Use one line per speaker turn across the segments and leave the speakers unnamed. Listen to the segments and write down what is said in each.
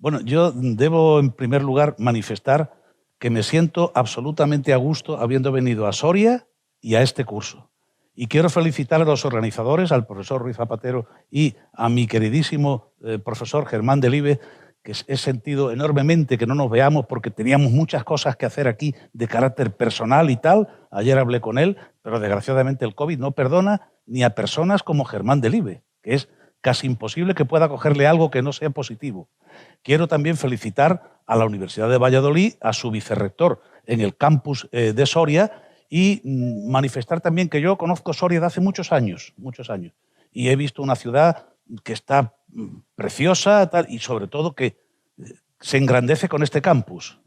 Bueno, yo debo en primer lugar manifestar que me siento absolutamente a gusto habiendo venido a Soria y a este curso. Y quiero felicitar a los organizadores, al profesor Ruiz Zapatero y a mi queridísimo profesor Germán Delibe, que he sentido enormemente que no nos veamos porque teníamos muchas cosas que hacer aquí de carácter personal y tal. Ayer hablé con él, pero desgraciadamente el COVID no perdona ni a personas como Germán Delibe, que es casi imposible que pueda cogerle algo que no sea positivo. Quiero también felicitar a la Universidad de Valladolid, a su vicerrector en el campus de Soria y manifestar también que yo conozco Soria de hace muchos años, y he visto una ciudad que está preciosa tal, y sobre todo que se engrandece con este campus,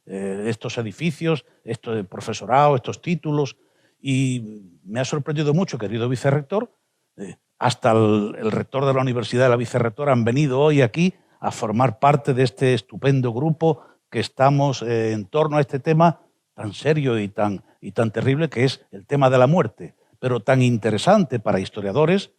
estos edificios, este profesorado, estos títulos, y me ha sorprendido mucho, querido vicerrector, hasta el rector de la universidad y la vicerrectora han venido hoy aquí a formar parte de este estupendo grupo que estamos en torno a este tema tan serio y tan terrible que es el tema de la muerte, pero tan interesante para historiadores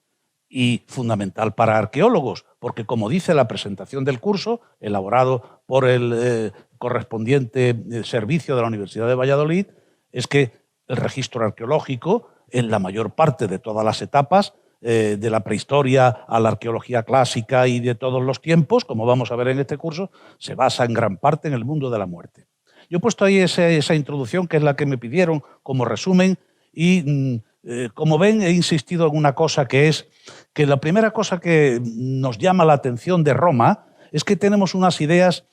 y fundamental para arqueólogos, porque como dice la presentación del curso, elaborado por el correspondiente servicio de la Universidad de Valladolid, es que el registro arqueológico, en la mayor parte de todas las etapas, de la prehistoria a la arqueología clásica y de todos los tiempos, como vamos a ver en este curso, se basa en gran parte en el mundo de la muerte. Yo he puesto ahí esa introducción, que es la que me pidieron como resumen, y como ven he insistido en una cosa, que es que la primera cosa que nos llama la atención de Roma es que tenemos unas ideas,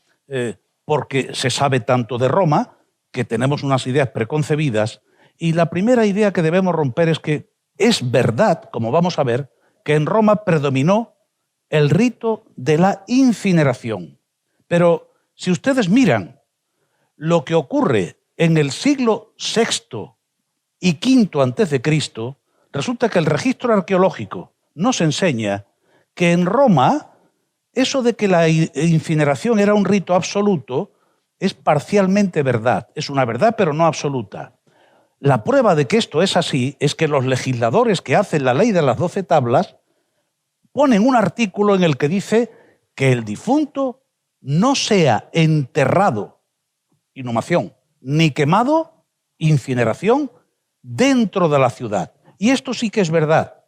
porque se sabe tanto de Roma, que tenemos unas ideas preconcebidas, y la primera idea que debemos romper es que es verdad, como vamos a ver, que en Roma predominó el rito de la incineración. Pero si ustedes miran lo que ocurre en el siglo VI y V antes de Cristo, resulta que el registro arqueológico nos enseña que en Roma eso de que la incineración era un rito absoluto es parcialmente verdad. Es una verdad, pero no absoluta. La prueba de que esto es así es que los legisladores que hacen la ley de las 12 tablas ponen un artículo en el que dice que el difunto no sea enterrado, inhumación, ni quemado, incineración, dentro de la ciudad. Y esto sí que es verdad,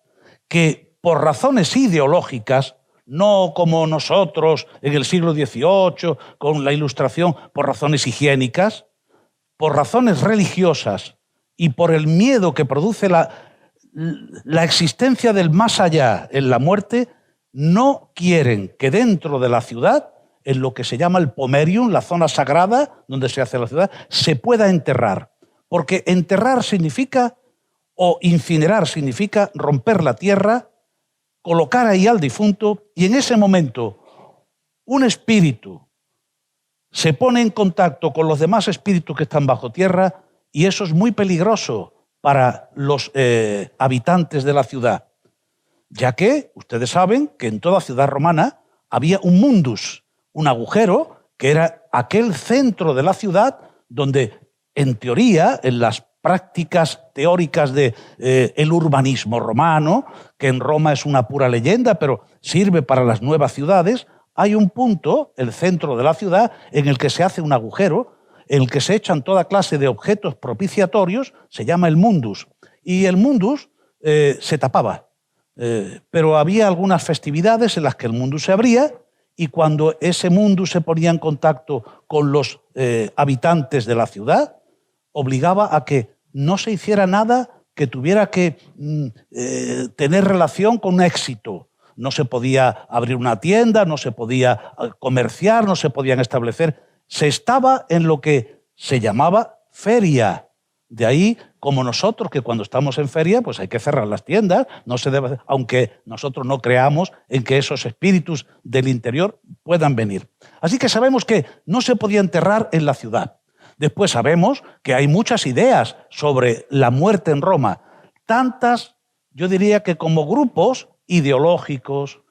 que por razones ideológicas, no como nosotros en el siglo XVIII, con la Ilustración, por razones higiénicas, por razones religiosas, y por el miedo que produce la existencia del más allá en la muerte, no quieren que dentro de la ciudad, en lo que se llama el pomerium, la zona sagrada donde se hace la ciudad, se pueda enterrar. Porque enterrar significa, o incinerar significa, romper la tierra, colocar ahí al difunto, y en ese momento un espíritu se pone en contacto con los demás espíritus que están bajo tierra, y eso es muy peligroso para los habitantes de la ciudad, ya que ustedes saben que en toda ciudad romana había un mundus, un agujero, que era aquel centro de la ciudad donde, en teoría, en las prácticas teóricas del urbanismo romano, que en Roma es una pura leyenda, pero sirve para las nuevas ciudades, hay un punto, el centro de la ciudad, en el que se hace un agujero, en el que se echan toda clase de objetos propiciatorios, se llama el mundus. Y el mundus se tapaba, pero había algunas festividades en las que el mundus se abría, y cuando ese mundus se ponía en contacto con los habitantes de la ciudad, obligaba a que no se hiciera nada que tuviera que tener relación con un éxito. No se podía abrir una tienda, no se podía comerciar, no se podían establecer. Se estaba en lo que se llamaba feria. De ahí, como nosotros, que cuando estamos en feria, pues hay que cerrar las tiendas, no se debe, aunque nosotros no creamos en que esos espíritus del interior puedan venir. Así que sabemos que no se podía enterrar en la ciudad. Después sabemos que hay muchas ideas sobre la muerte en Roma, tantas, yo diría que como grupos ideológicos,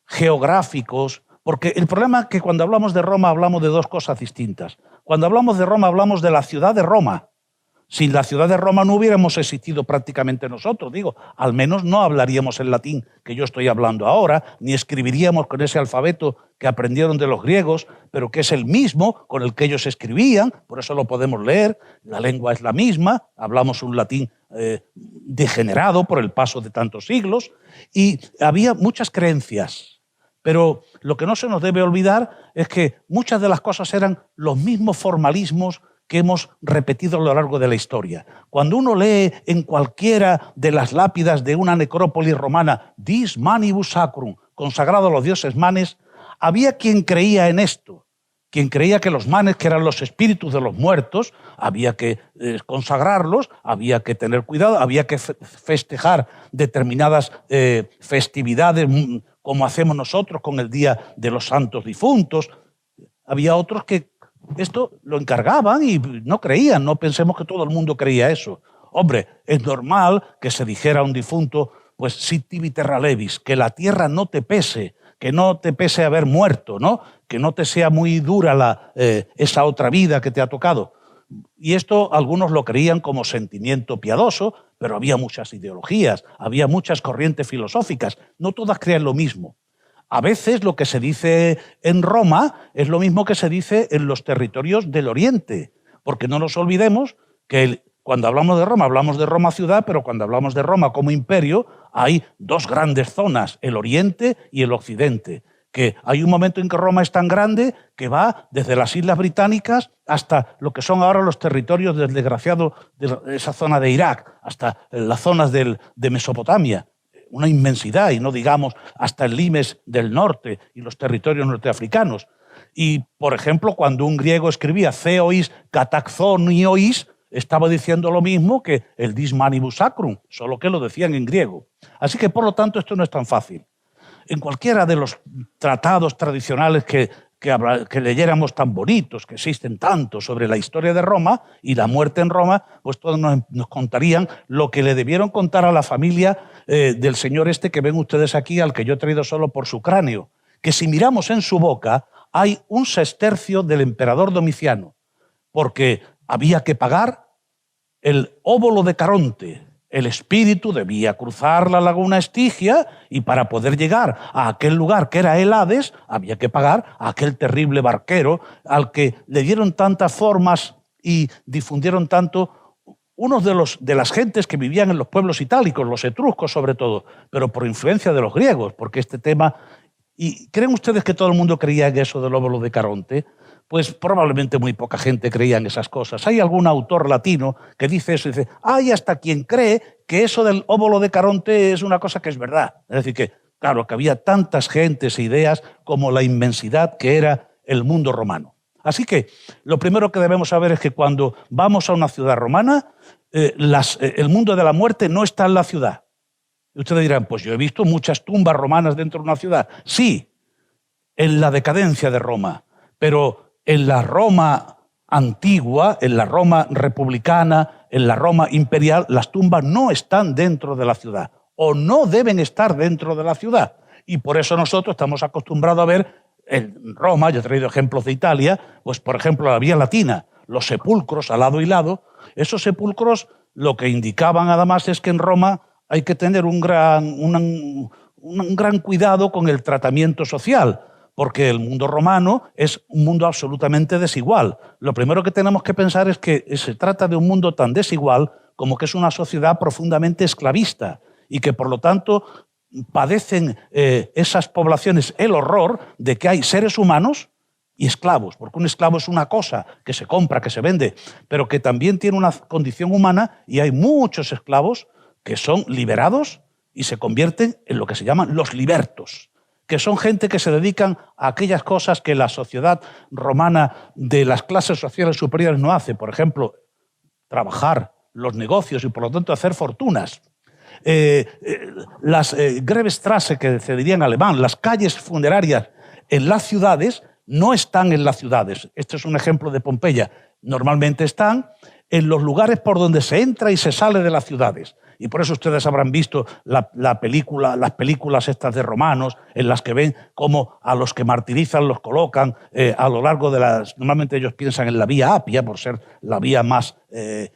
geográficos, porque el problema es que cuando hablamos de Roma hablamos de dos cosas distintas. Cuando hablamos de Roma hablamos de la ciudad de Roma. Sin la ciudad de Roma no hubiéramos existido prácticamente nosotros, digo, al menos no hablaríamos el latín que yo estoy hablando ahora, ni escribiríamos con ese alfabeto que aprendieron de los griegos, pero que es el mismo con el que ellos escribían, por eso lo podemos leer, la lengua es la misma, hablamos un latín degenerado por el paso de tantos siglos, y había muchas creencias, pero lo que no se nos debe olvidar es que muchas de las cosas eran los mismos formalismos que hemos repetido a lo largo de la historia. Cuando uno lee en cualquiera de las lápidas de una necrópolis romana, Dis manibus sacrum, consagrado a los dioses manes, había quien creía en esto, quien creía que los manes, que eran los espíritus de los muertos, había que consagrarlos, había que tener cuidado, había que festejar determinadas festividades como hacemos nosotros con el Día de los Santos Difuntos. Había otros que esto lo encargaban y no creían, no pensemos que todo el mundo creía eso. Hombre, es normal que se dijera a un difunto, pues sit tibi terra levis, que la tierra no te pese, que no te pese haber muerto, ¿no? Que no te sea muy dura esa otra vida que te ha tocado. Y esto algunos lo creían como sentimiento piadoso, pero había muchas ideologías, había muchas corrientes filosóficas, no todas creían lo mismo. A veces lo que se dice en Roma es lo mismo que se dice en los territorios del Oriente, porque no nos olvidemos que cuando hablamos de Roma ciudad, pero cuando hablamos de Roma como imperio, hay dos grandes zonas, el Oriente y el Occidente, que hay un momento en que Roma es tan grande que va desde las Islas Británicas hasta lo que son ahora los territorios del desgraciado de esa zona de Irak, hasta las zonas de Mesopotamia. Una inmensidad, y no digamos hasta el limes del norte y los territorios norteafricanos. Y, por ejemplo, cuando un griego escribía theois kataxoniois, estaba diciendo lo mismo que el dis manibus sacrum, solo que lo decían en griego. Así que, por lo tanto, esto no es tan fácil. En cualquiera de los tratados tradicionales que leyéramos tan bonitos, que existen tanto sobre la historia de Roma y la muerte en Roma, pues todos nos contarían lo que le debieron contar a la familia del señor este que ven ustedes aquí, al que yo he traído solo por su cráneo, que si miramos en su boca hay un sestercio del emperador Domiciano, porque había que pagar el óbolo de Caronte. El espíritu debía cruzar la laguna Estigia y para poder llegar a aquel lugar que era el Hades había que pagar a aquel terrible barquero al que le dieron tantas formas y difundieron tanto unos de las gentes que vivían en los pueblos itálicos, los etruscos sobre todo, pero por influencia de los griegos, porque este tema... ¿Y creen ustedes que todo el mundo creía en eso del óbolo de Caronte? Pues probablemente muy poca gente creía en esas cosas. Hay algún autor latino que dice eso y dice, hay hasta quien cree que eso del óbolo de Caronte es una cosa que es verdad. Es decir, que claro, que había tantas gentes e ideas como la inmensidad que era el mundo romano. Así que lo primero que debemos saber es que cuando vamos a una ciudad romana, el mundo de la muerte no está en la ciudad. Y ustedes dirán, pues yo he visto muchas tumbas romanas dentro de una ciudad. Sí, en la decadencia de Roma, pero en la Roma antigua, en la Roma republicana, en la Roma imperial, las tumbas no están dentro de la ciudad o no deben estar dentro de la ciudad. Y por eso nosotros estamos acostumbrados a ver en Roma, yo he traído ejemplos de Italia, pues por ejemplo la Vía Latina, los sepulcros al lado y lado. Esos sepulcros lo que indicaban además es que en Roma hay que tener un gran cuidado con el tratamiento social, porque el mundo romano es un mundo absolutamente desigual. Lo primero que tenemos que pensar es que se trata de un mundo tan desigual como que es una sociedad profundamente esclavista y que, por lo tanto, padecen esas poblaciones el horror de que hay seres humanos y esclavos, porque un esclavo es una cosa que se compra, que se vende, pero que también tiene una condición humana y hay muchos esclavos que son liberados y se convierten en lo que se llaman los libertos, que son gente que se dedican a aquellas cosas que la sociedad romana de las clases sociales superiores no hace. Por ejemplo, trabajar, los negocios y por lo tanto hacer fortunas. Las Grebestrasse, que se diría en alemán, las calles funerarias en las ciudades no están en las ciudades. Este es un ejemplo de Pompeya. Normalmente están en los lugares por donde se entra y se sale de las ciudades. y por eso ustedes habrán visto las películas estas de romanos, en las que ven cómo a los que martirizan los colocan a lo largo de las... Normalmente ellos piensan en la Vía Apia, por ser la vía más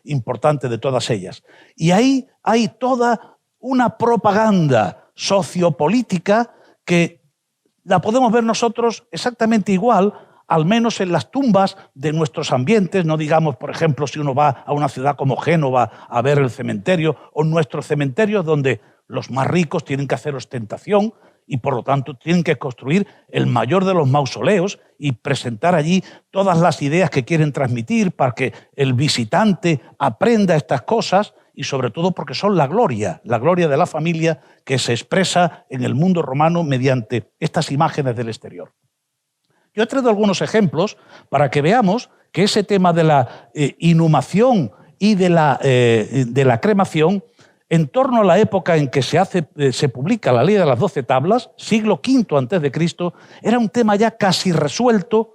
importante de todas ellas. Y ahí hay toda una propaganda sociopolítica que la podemos ver nosotros exactamente igual, al menos en las tumbas de nuestros ambientes, no digamos, por ejemplo, si uno va a una ciudad como Génova a ver el cementerio, o en nuestros cementerios donde los más ricos tienen que hacer ostentación y por lo tanto tienen que construir el mayor de los mausoleos y presentar allí todas las ideas que quieren transmitir para que el visitante aprenda estas cosas y sobre todo porque son la gloria de la familia que se expresa en el mundo romano mediante estas imágenes del exterior. Yo he traído algunos ejemplos para que veamos que ese tema de la inhumación y de la cremación, en torno a la época en que se publica la Ley de las 12 Tablas, siglo V a.C., era un tema ya casi resuelto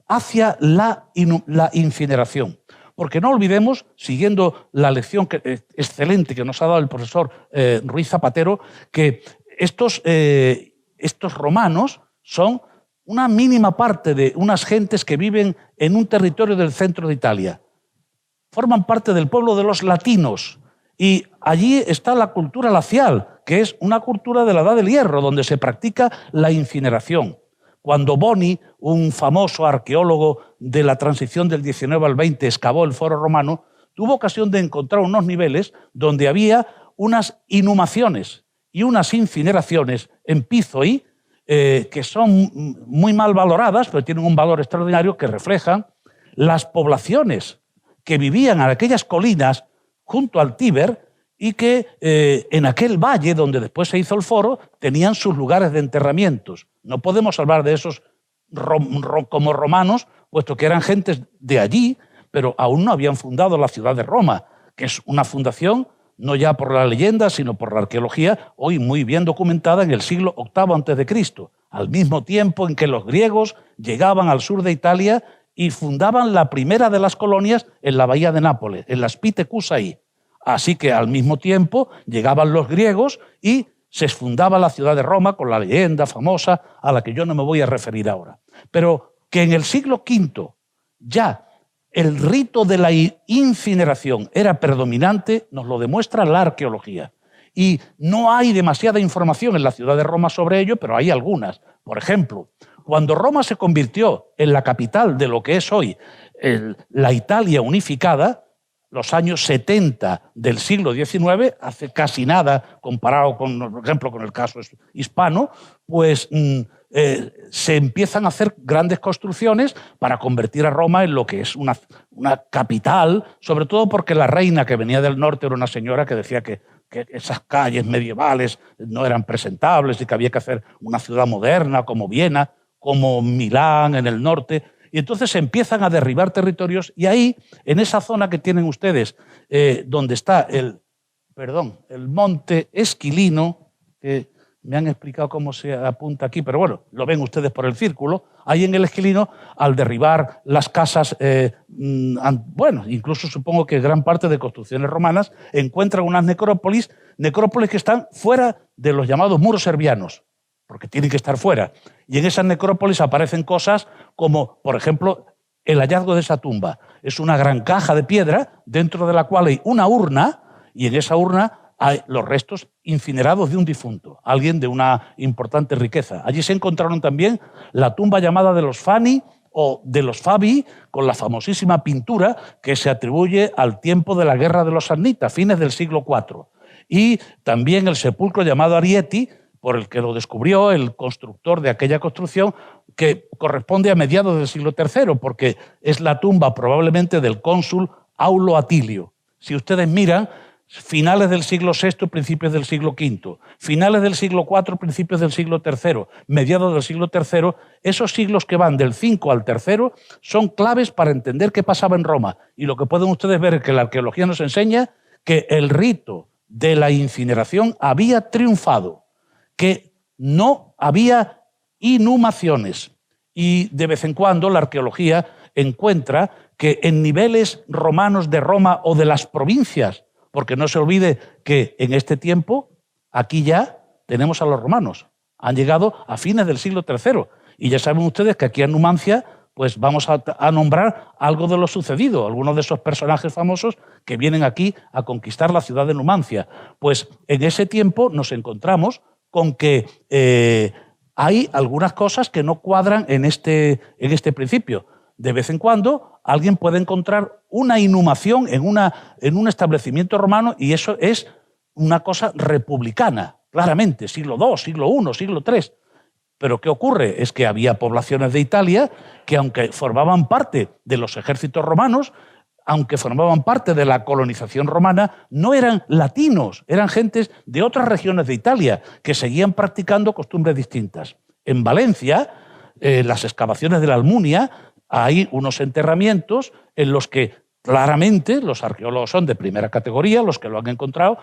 hacia la incineración. Porque no olvidemos, siguiendo la lección excelente que nos ha dado el profesor Ruiz Zapatero, que estos romanos son una mínima parte de unas gentes que viven en un territorio del centro de Italia. Forman parte del pueblo de los latinos y allí está la cultura lacial, que es una cultura de la Edad del Hierro, donde se practica la incineración. Cuando Boni, un famoso arqueólogo de la transición del 19 al 20, excavó el Foro Romano, tuvo ocasión de encontrar unos niveles donde había unas inhumaciones y unas incineraciones en Pizoi, que son muy mal valoradas, pero tienen un valor extraordinario, que reflejan las poblaciones que vivían en aquellas colinas junto al Tíber y que en aquel valle donde después se hizo el foro tenían sus lugares de enterramientos. No podemos hablar de esos como romanos, puesto que eran gentes de allí, pero aún no habían fundado la ciudad de Roma, que es una fundación no ya por la leyenda, sino por la arqueología, hoy muy bien documentada en el siglo VIII a.C., al mismo tiempo en que los griegos llegaban al sur de Italia y fundaban la primera de las colonias en la bahía de Nápoles, en la Spite Cusai. Así que al mismo tiempo llegaban los griegos y se fundaba la ciudad de Roma con la leyenda famosa a la que yo no me voy a referir ahora. Pero que en el siglo V ya el rito de la incineración era predominante, nos lo demuestra la arqueología. Y no hay demasiada información en la ciudad de Roma sobre ello, pero hay algunas. Por ejemplo, cuando Roma se convirtió en la capital de lo que es hoy la Italia unificada, los años 70 del siglo XIX, hace casi nada comparado, por ejemplo, con el caso hispano, pues se empiezan a hacer grandes construcciones para convertir a Roma en lo que es una capital, sobre todo porque la reina que venía del norte era una señora que decía que esas calles medievales no eran presentables y que había que hacer una ciudad moderna como Viena, como Milán en el norte. Y entonces se empiezan a derribar territorios y ahí, en esa zona que tienen ustedes, donde está el monte Esquilino, que me han explicado cómo se apunta aquí, pero bueno, lo ven ustedes por el círculo, ahí en el Esquilino, al derribar las casas, bueno, incluso supongo que gran parte de construcciones romanas, encuentran unas necrópolis que están fuera de los llamados muros servianos, porque tienen que estar fuera. Y en esas necrópolis aparecen cosas como, por ejemplo, el hallazgo de esa tumba. Es una gran caja de piedra dentro de la cual hay una urna y en esa urna hay los restos incinerados de un difunto, alguien de una importante riqueza. Allí se encontraron también la tumba llamada de los Fani o de los Fabii, con la famosísima pintura que se atribuye al tiempo de la guerra de los samnitas, fines del siglo IV. Y también el sepulcro llamado Arieti, por el que lo descubrió el constructor de aquella construcción, que corresponde a mediados del siglo III, porque es la tumba probablemente del cónsul Aulo Atilio. Si ustedes miran, finales del siglo VI, principios del siglo V, finales del siglo IV, principios del siglo III, mediados del siglo III, esos siglos que van del V al III son claves para entender qué pasaba en Roma. Y lo que pueden ustedes ver es que la arqueología nos enseña que el rito de la incineración había triunfado, que no había inhumaciones. Y de vez en cuando la arqueología encuentra que en niveles romanos de Roma o de las provincias porque no se olvide que en este tiempo aquí ya tenemos a los romanos. Han llegado a fines del siglo III y ya saben ustedes que aquí en Numancia pues vamos a nombrar algo de lo sucedido, algunos de esos personajes famosos que vienen aquí a conquistar la ciudad de Numancia. Pues en ese tiempo nos encontramos con que hay algunas cosas que no cuadran en este principio. De vez en cuando alguien puede encontrar una inhumación en un establecimiento romano y eso es una cosa republicana, claramente, siglo II, siglo I, siglo III. Pero ¿qué ocurre? Es que había poblaciones de Italia que, aunque formaban parte de los ejércitos romanos, aunque formaban parte de la colonización romana, no eran latinos, eran gentes de otras regiones de Italia que seguían practicando costumbres distintas. En Valencia, las excavaciones de la Almunia, hay unos enterramientos en los que claramente los arqueólogos son de primera categoría, los que lo han encontrado,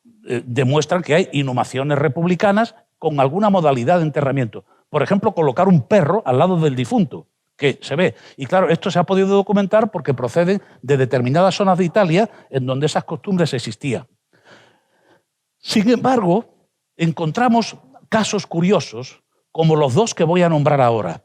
demuestran que hay inhumaciones republicanas con alguna modalidad de enterramiento. Por ejemplo, colocar un perro al lado del difunto, que se ve. Y claro, esto se ha podido documentar porque proceden de determinadas zonas de Italia en donde esas costumbres existían. Sin embargo, encontramos casos curiosos, como los dos que voy a nombrar ahora.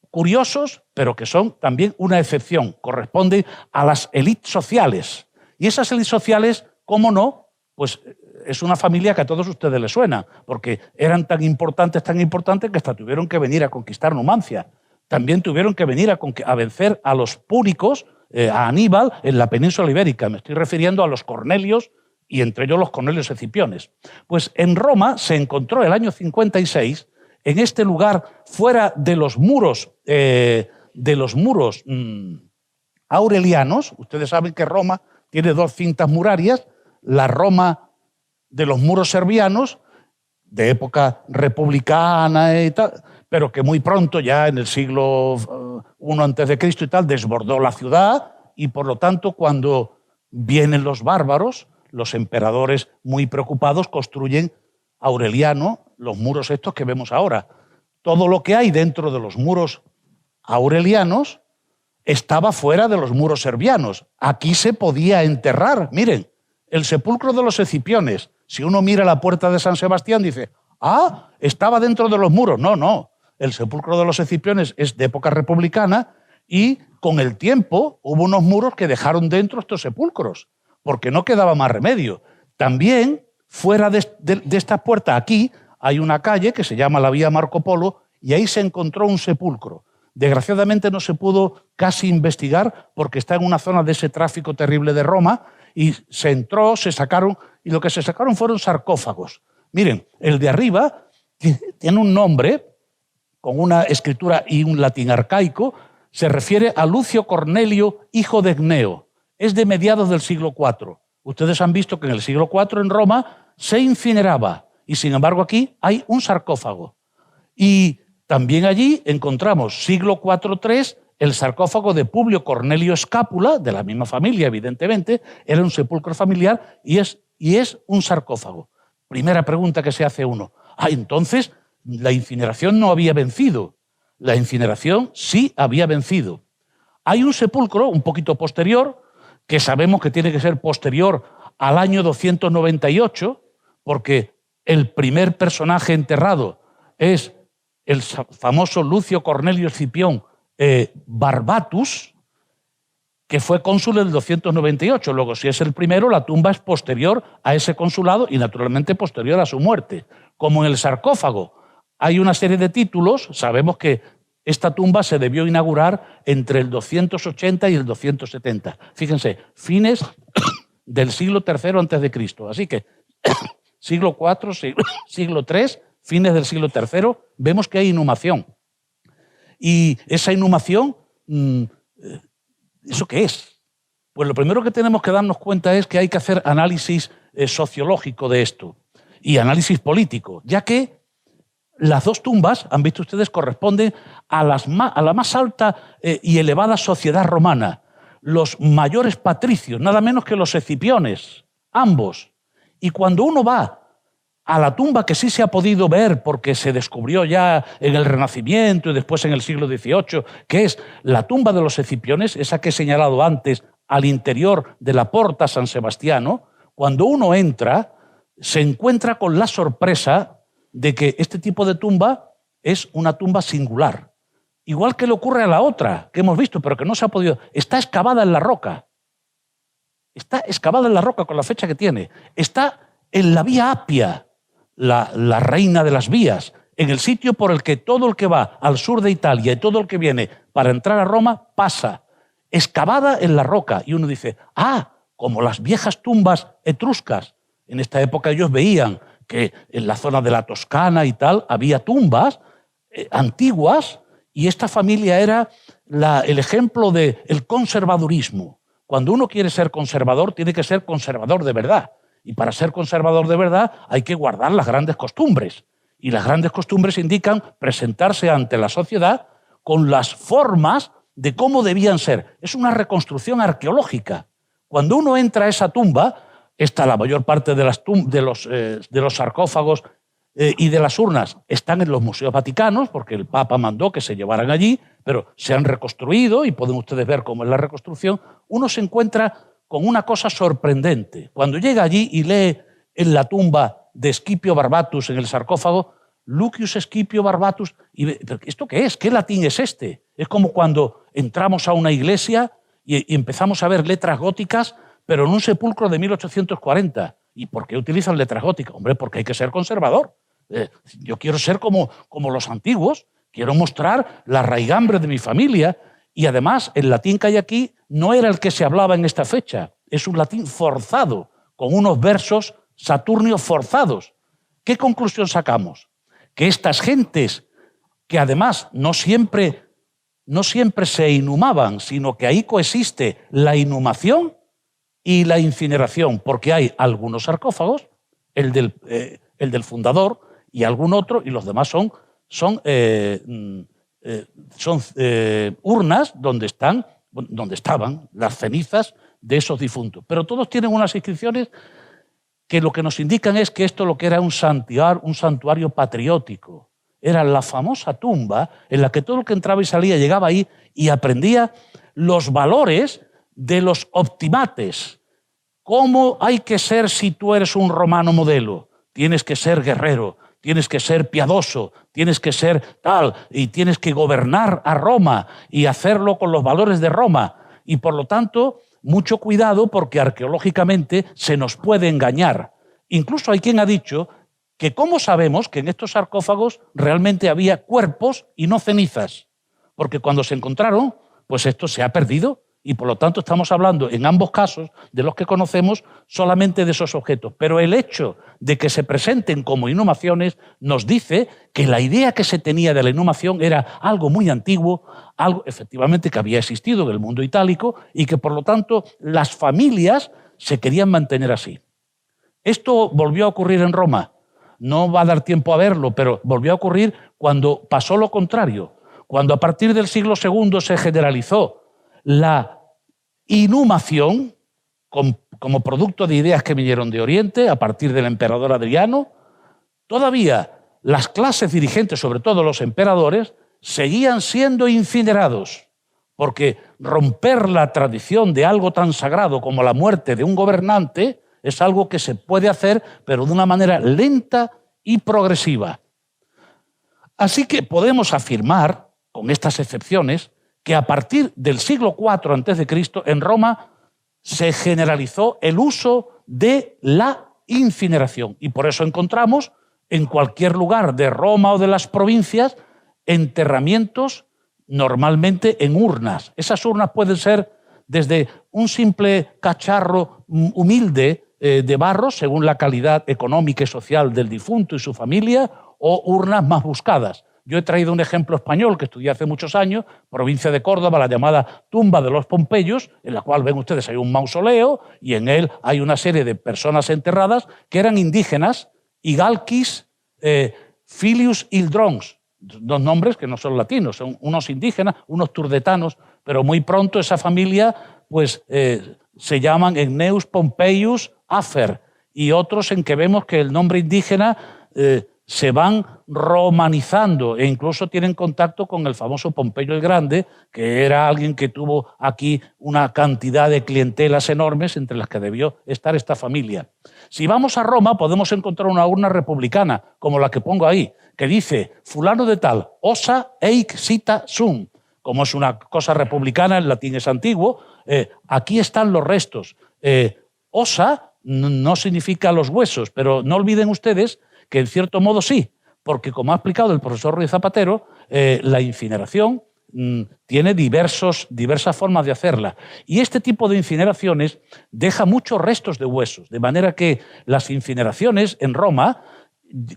Curiosos, pero que son también una excepción, corresponden a las élites sociales. Y esas élites sociales, ¿cómo no? Pues es una familia que a todos ustedes les suena, porque eran tan importantes que hasta tuvieron que venir a conquistar Numancia. También tuvieron que venir a vencer a los púnicos, a Aníbal, en la península ibérica. Me estoy refiriendo a los Cornelios y entre ellos los Cornelios Escipiones. Pues en Roma se encontró el año 56, en este lugar, fuera de los muros, aurelianos. Ustedes saben que Roma tiene dos cintas murarias, la Roma de los muros servianos, de época republicana y tal, pero que muy pronto, ya en el siglo I a.C. y tal, desbordó la ciudad y por lo tanto cuando vienen los bárbaros, los emperadores muy preocupados construyen Aureliano, los muros estos que vemos ahora. Todo lo que hay dentro de los muros aurelianos estaba fuera de los muros servianos. Aquí se podía enterrar. Miren, el sepulcro de los Escipiones. Si uno mira la puerta de San Sebastián, dice, ah, estaba dentro de los muros. No, no. El sepulcro de los Escipiones es de época republicana y con el tiempo hubo unos muros que dejaron dentro estos sepulcros, porque no quedaba más remedio. También, fuera de esta puerta, aquí, hay una calle que se llama la Vía Marco Polo y ahí se encontró un sepulcro. Desgraciadamente no se pudo casi investigar porque está en una zona de ese tráfico terrible de Roma y se entró, se sacaron, y lo que se sacaron fueron sarcófagos. Miren, el de arriba tiene un nombre con una escritura y un latín arcaico, se refiere a Lucio Cornelio, hijo de Gneo. Es de mediados del siglo IV. Ustedes han visto que en el siglo IV en Roma se incineraba y sin embargo aquí hay un sarcófago. Y también allí encontramos siglo IV-III el sarcófago de Publio Cornelio Escápula, de la misma familia evidentemente, era un sepulcro familiar y es un sarcófago. Primera pregunta que se hace uno. Entonces la incineración no había vencido. La incineración sí había vencido. Hay un sepulcro un poquito posterior, que sabemos que tiene que ser posterior al año 298, porque el primer personaje enterrado es el famoso Lucio Cornelio Escipión Barbatus, que fue cónsul del 298. Luego, si es el primero, la tumba es posterior a ese consulado y naturalmente posterior a su muerte. Como en el sarcófago hay una serie de títulos, sabemos que esta tumba se debió inaugurar entre el 280 y el 270. Fíjense, fines del siglo III a.C. Así que siglo IV, siglo III, fines del siglo III, vemos que hay inhumación. Y esa inhumación, ¿eso qué es? Pues lo primero que tenemos que darnos cuenta es que hay que hacer análisis sociológico de esto y análisis político, ya que las dos tumbas, han visto ustedes, corresponden a la más alta y elevada sociedad romana. Los mayores patricios, nada menos que los Escipiones, ambos. Y cuando uno va a la tumba que sí se ha podido ver porque se descubrió ya en el Renacimiento y después en el siglo XVIII, que es la tumba de los Escipiones, esa que he señalado antes, al interior de la Porta San Sebastiano, cuando uno entra, se encuentra con la sorpresa de que este tipo de tumba es una tumba singular. Igual que le ocurre a la otra que hemos visto, pero que no se ha podido. Está excavada en la roca. Está excavada en la roca con la fecha que tiene. Está en la Vía Apia, la reina de las vías, en el sitio por el que todo el que va al sur de Italia y todo el que viene para entrar a Roma pasa. Excavada en la roca. Y uno dice, como las viejas tumbas etruscas. En esta época ellos veían que en la zona de la Toscana y tal había tumbas antiguas, y esta familia era el ejemplo del conservadurismo. Cuando uno quiere ser conservador, tiene que ser conservador de verdad. Y para ser conservador de verdad hay que guardar las grandes costumbres. Y las grandes costumbres indican presentarse ante la sociedad con las formas de cómo debían ser. Es una reconstrucción arqueológica. Cuando uno entra a esa tumba, la mayor parte de los sarcófagos y de las urnas están en los museos vaticanos, porque el Papa mandó que se llevaran allí, pero se han reconstruido y pueden ustedes ver cómo es la reconstrucción. Uno se encuentra con una cosa sorprendente. Cuando llega allí y lee en la tumba de Scipio Barbatus, en el sarcófago, Lucius Scipio Barbatus, ¿pero esto qué es? ¿Qué latín es este? Es como cuando entramos a una iglesia y empezamos a ver letras góticas, pero en un sepulcro de 1840. ¿Y por qué utilizan letras góticas? Hombre, porque hay que ser conservador. Yo quiero ser como los antiguos, quiero mostrar la raigambre de mi familia, y además el latín que hay aquí no era el que se hablaba en esta fecha, es un latín forzado, con unos versos saturnios forzados. ¿Qué conclusión sacamos? Que estas gentes, que además no siempre se inhumaban, sino que ahí coexiste la inhumación y la incineración, porque hay algunos sarcófagos, el del fundador y algún otro, y los demás son urnas donde estaban las cenizas de esos difuntos. Pero todos tienen unas inscripciones que lo que nos indican es que esto lo que era un santuario patriótico. Era la famosa tumba en la que todo el que entraba y salía llegaba ahí y aprendía los valores de los optimates. ¿Cómo hay que ser si tú eres un romano modelo? Tienes que ser guerrero, tienes que ser piadoso, tienes que ser tal, y tienes que gobernar a Roma y hacerlo con los valores de Roma. Y por lo tanto, mucho cuidado, porque arqueológicamente se nos puede engañar. Incluso hay quien ha dicho que cómo sabemos que en estos sarcófagos realmente había cuerpos y no cenizas, porque cuando se encontraron, pues esto se ha perdido, y por lo tanto estamos hablando en ambos casos de los que conocemos solamente de esos objetos. Pero el hecho de que se presenten como inhumaciones nos dice que la idea que se tenía de la inhumación era algo muy antiguo, algo efectivamente que había existido en el mundo itálico y que por lo tanto las familias se querían mantener así. Esto volvió a ocurrir en Roma. No va a dar tiempo a verlo, pero volvió a ocurrir cuando pasó lo contrario. Cuando a partir del siglo II se generalizó la inhumación como producto de ideas que vinieron de Oriente, a partir del emperador Adriano, todavía las clases dirigentes, sobre todo los emperadores, seguían siendo incinerados, porque romper la tradición de algo tan sagrado como la muerte de un gobernante es algo que se puede hacer, pero de una manera lenta y progresiva. Así que podemos afirmar, con estas excepciones, que a partir del siglo IV a.C. en Roma se generalizó el uso de la incineración. Y por eso encontramos en cualquier lugar de Roma o de las provincias enterramientos normalmente en urnas. Esas urnas pueden ser desde un simple cacharro humilde de barro, según la calidad económica y social del difunto y su familia, o urnas más buscadas. Yo he traído un ejemplo español que estudié hace muchos años, provincia de Córdoba, la llamada Tumba de los Pompeyos, en la cual ven ustedes hay un mausoleo y en él hay una serie de personas enterradas que eran indígenas, Igalquis, Filius Ildrons, dos nombres que no son latinos, son unos indígenas, unos turdetanos, pero muy pronto esa familia pues, se llaman Egneus Pompeius Afer, y otros en que vemos que el nombre indígena se van romanizando e incluso tienen contacto con el famoso Pompeyo el Grande, que era alguien que tuvo aquí una cantidad de clientelas enormes entre las que debió estar esta familia. Si vamos a Roma podemos encontrar una urna republicana, como la que pongo ahí, que dice fulano de tal, ossa eic cita sum. Como es una cosa republicana, el latín es antiguo, aquí están los restos. Ossa no significa los huesos, pero no olviden ustedes que en cierto modo sí, porque como ha explicado el profesor Ruiz Zapatero, la incineración tiene diversas formas de hacerla. Y este tipo de incineraciones deja muchos restos de huesos, de manera que las incineraciones en Roma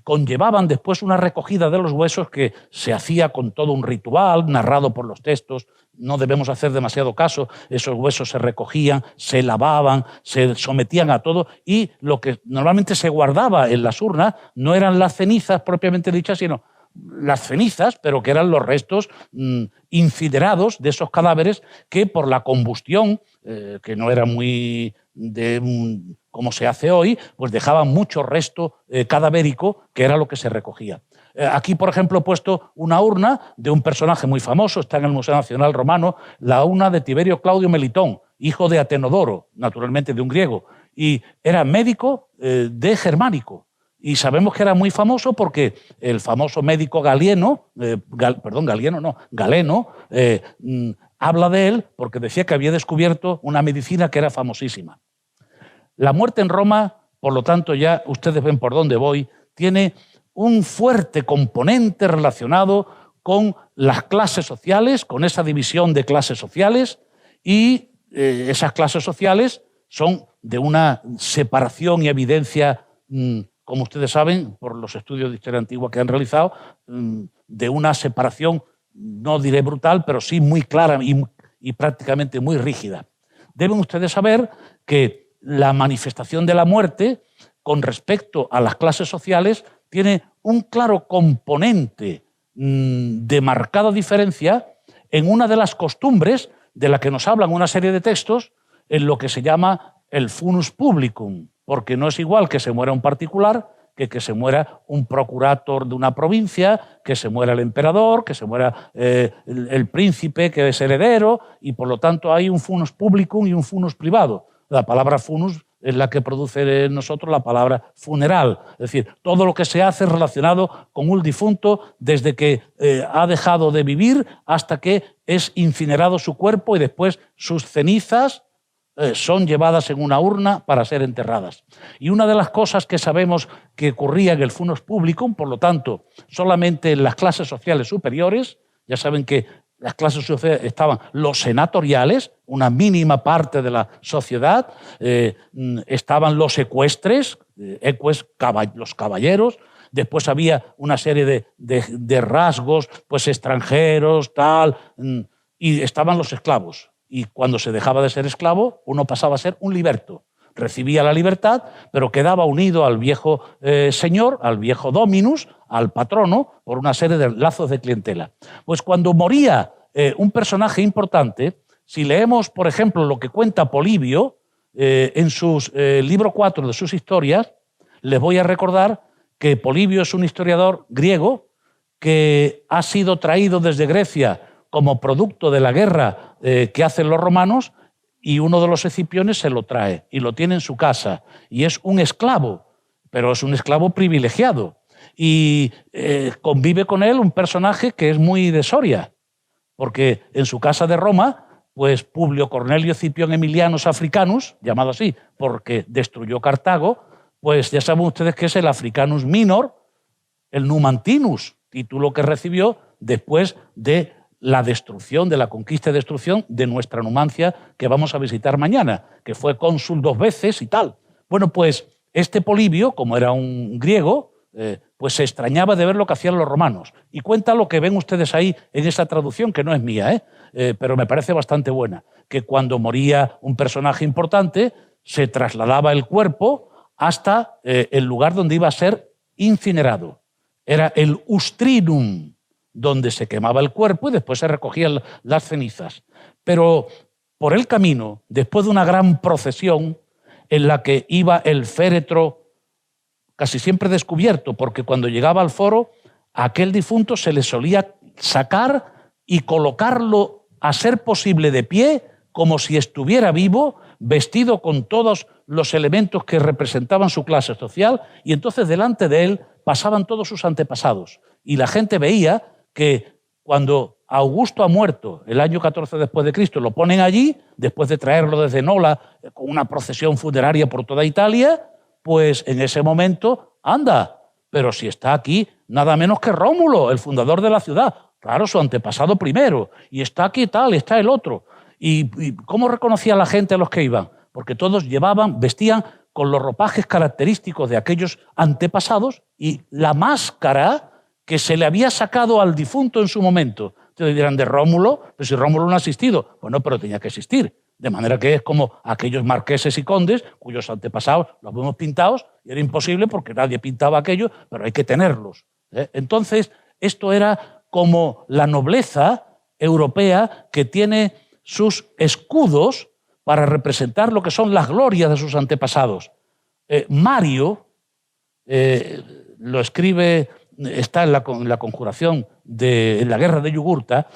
conllevaban después una recogida de los huesos que se hacía con todo un ritual narrado por los textos. No debemos hacer demasiado caso, esos huesos se recogían, se lavaban, se sometían a todo y lo que normalmente se guardaba en las urnas no eran las cenizas propiamente dichas, sino las cenizas, pero que eran los restos incinerados de esos cadáveres que por la combustión, que no era muy como se hace hoy, pues dejaban mucho resto cadavérico, que era lo que se recogía. Aquí, por ejemplo, he puesto una urna de un personaje muy famoso, está en el Museo Nacional Romano, la urna de Tiberio Claudio Melitón, hijo de Atenodoro, naturalmente de un griego, y era médico de Germánico. Y sabemos que era muy famoso porque el famoso médico Galeno, habla de él porque decía que había descubierto una medicina que era famosísima. La muerte en Roma, por lo tanto, ya ustedes ven por dónde voy, tiene un fuerte componente relacionado con las clases sociales, con esa división de clases sociales, y esas clases sociales son de una separación y evidencia, como ustedes saben, por los estudios de historia antigua que han realizado, de una separación, no diré brutal, pero sí muy clara y prácticamente muy rígida. Deben ustedes saber que la manifestación de la muerte con respecto a las clases sociales tiene un claro componente de marcada diferencia en una de las costumbres de la que nos hablan una serie de textos en lo que se llama el funus publicum, porque no es igual que se muera un particular que se muera un procurator de una provincia, que se muera el emperador, que se muera el príncipe que es heredero, y por lo tanto hay un funus publicum y un funus privado. La palabra funus es la que produce en nosotros la palabra funeral, es decir, todo lo que se hace relacionado con un difunto desde que ha dejado de vivir hasta que es incinerado su cuerpo y después sus cenizas son llevadas en una urna para ser enterradas. Y una de las cosas que sabemos que ocurría en el funus publicum, por lo tanto, solamente en las clases sociales superiores, ya saben que las clases sociales estaban los senatoriales, una mínima parte de la sociedad, estaban los ecuestres, los caballeros, después había una serie de rasgos, pues extranjeros, tal, y estaban los esclavos. Y cuando se dejaba de ser esclavo, uno pasaba a ser un liberto. Recibía la libertad, pero quedaba unido al viejo señor, al viejo dominus, al patrono, por una serie de lazos de clientela. Pues cuando moría un personaje importante, si leemos, por ejemplo, lo que cuenta Polibio en sus libro 4 de sus historias, les voy a recordar que Polibio es un historiador griego que ha sido traído desde Grecia como producto de la guerra que hacen los romanos, y uno de los escipiones se lo trae y lo tiene en su casa. Y es un esclavo, pero es un esclavo privilegiado. Y convive con él un personaje que es muy de Soria, porque en su casa de Roma, pues Publio Cornelio Cipión Emilianus Africanus, llamado así porque destruyó Cartago, pues ya saben ustedes que es el Africanus Minor, el Numantinus, título que recibió después de la destrucción, de la conquista y destrucción de nuestra Numancia, que vamos a visitar mañana, que fue cónsul 2 veces y tal. Bueno, pues este Polibio, como era un griego, pues se extrañaba de ver lo que hacían los romanos. Y cuenta lo que ven ustedes ahí en esa traducción, que no es mía, pero me parece bastante buena, que cuando moría un personaje importante, se trasladaba el cuerpo hasta el lugar donde iba a ser incinerado. Era el ustrinum, donde se quemaba el cuerpo y después se recogían las cenizas. Pero por el camino, después de una gran procesión en la que iba el féretro casi siempre descubierto, porque cuando llegaba al foro a aquel difunto se le solía sacar y colocarlo a ser posible de pie, como si estuviera vivo, vestido con todos los elementos que representaban su clase social, y entonces delante de él pasaban todos sus antepasados. Y la gente veía que cuando Augusto ha muerto el año 14 después de Cristo, lo ponen allí, después de traerlo desde Nola con una procesión funeraria por toda Italia, pues en ese momento, anda, pero si está aquí nada menos que Rómulo, el fundador de la ciudad, claro, su antepasado primero, y está aquí tal, está el otro. ¿Y cómo reconocía la gente a los que iban? Porque todos vestían con los ropajes característicos de aquellos antepasados y la máscara que se le había sacado al difunto en su momento. Ustedes dirán, de Rómulo, pero si Rómulo no ha existido. Bueno, pero tenía que existir. De manera que es como aquellos marqueses y condes cuyos antepasados los vemos pintados y era imposible porque nadie pintaba aquello, pero hay que tenerlos. Entonces, esto era como la nobleza europea que tiene sus escudos para representar lo que son las glorias de sus antepasados. Mario lo escribe, está en la conjuración en la guerra de Yugurta.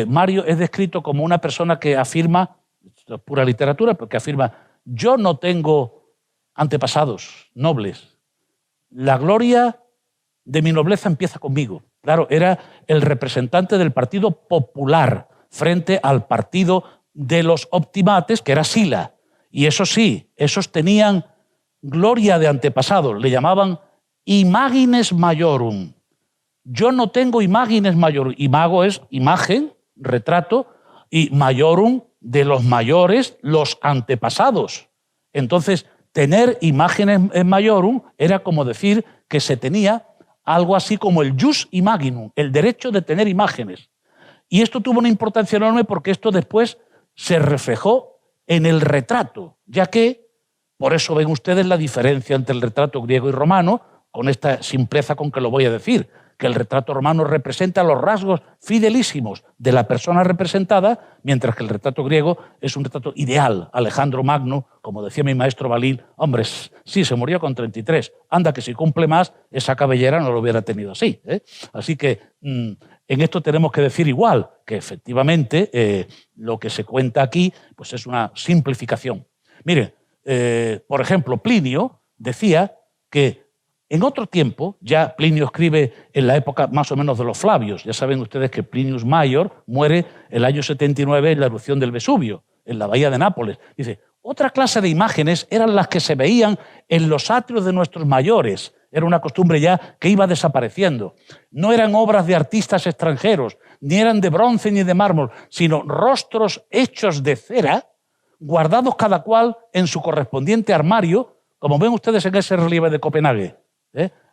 Mario es descrito como una persona que afirma, esto es pura literatura, pero que afirma: yo no tengo antepasados nobles, la gloria de mi nobleza empieza conmigo. Claro, era el representante del Partido Popular frente al partido de los optimates, que era Sila. Y eso sí, esos tenían gloria de antepasados, le llamaban imagines majorum. Yo no tengo imagines majorum. Imago es imagen, retrato, y majorum de los mayores, los antepasados. Entonces, tener imágenes en majorum era como decir que se tenía algo así como el jus imaginum, el derecho de tener imágenes. Y esto tuvo una importancia enorme porque esto después se reflejó en el retrato, ya que, por eso ven ustedes la diferencia entre el retrato griego y romano, con esta simpleza con que lo voy a decir, que el retrato romano representa los rasgos fidelísimos de la persona representada, mientras que el retrato griego es un retrato ideal. Alejandro Magno, como decía mi maestro Balil, hombre, sí, se murió con 33, anda que si cumple más, esa cabellera no lo hubiera tenido así. Así que en esto tenemos que decir igual, que efectivamente lo que se cuenta aquí pues es una simplificación. Mire, por ejemplo, Plinio decía que en otro tiempo, ya Plinio escribe en la época más o menos de los Flavios, ya saben ustedes que Plinius Mayor muere el año 79 en la erupción del Vesubio, en la bahía de Nápoles. Dice, otra clase de imágenes eran las que se veían en los atrios de nuestros mayores. Era una costumbre ya que iba desapareciendo. No eran obras de artistas extranjeros, ni eran de bronce ni de mármol, sino rostros hechos de cera, guardados cada cual en su correspondiente armario, como ven ustedes en ese relieve de Copenhague.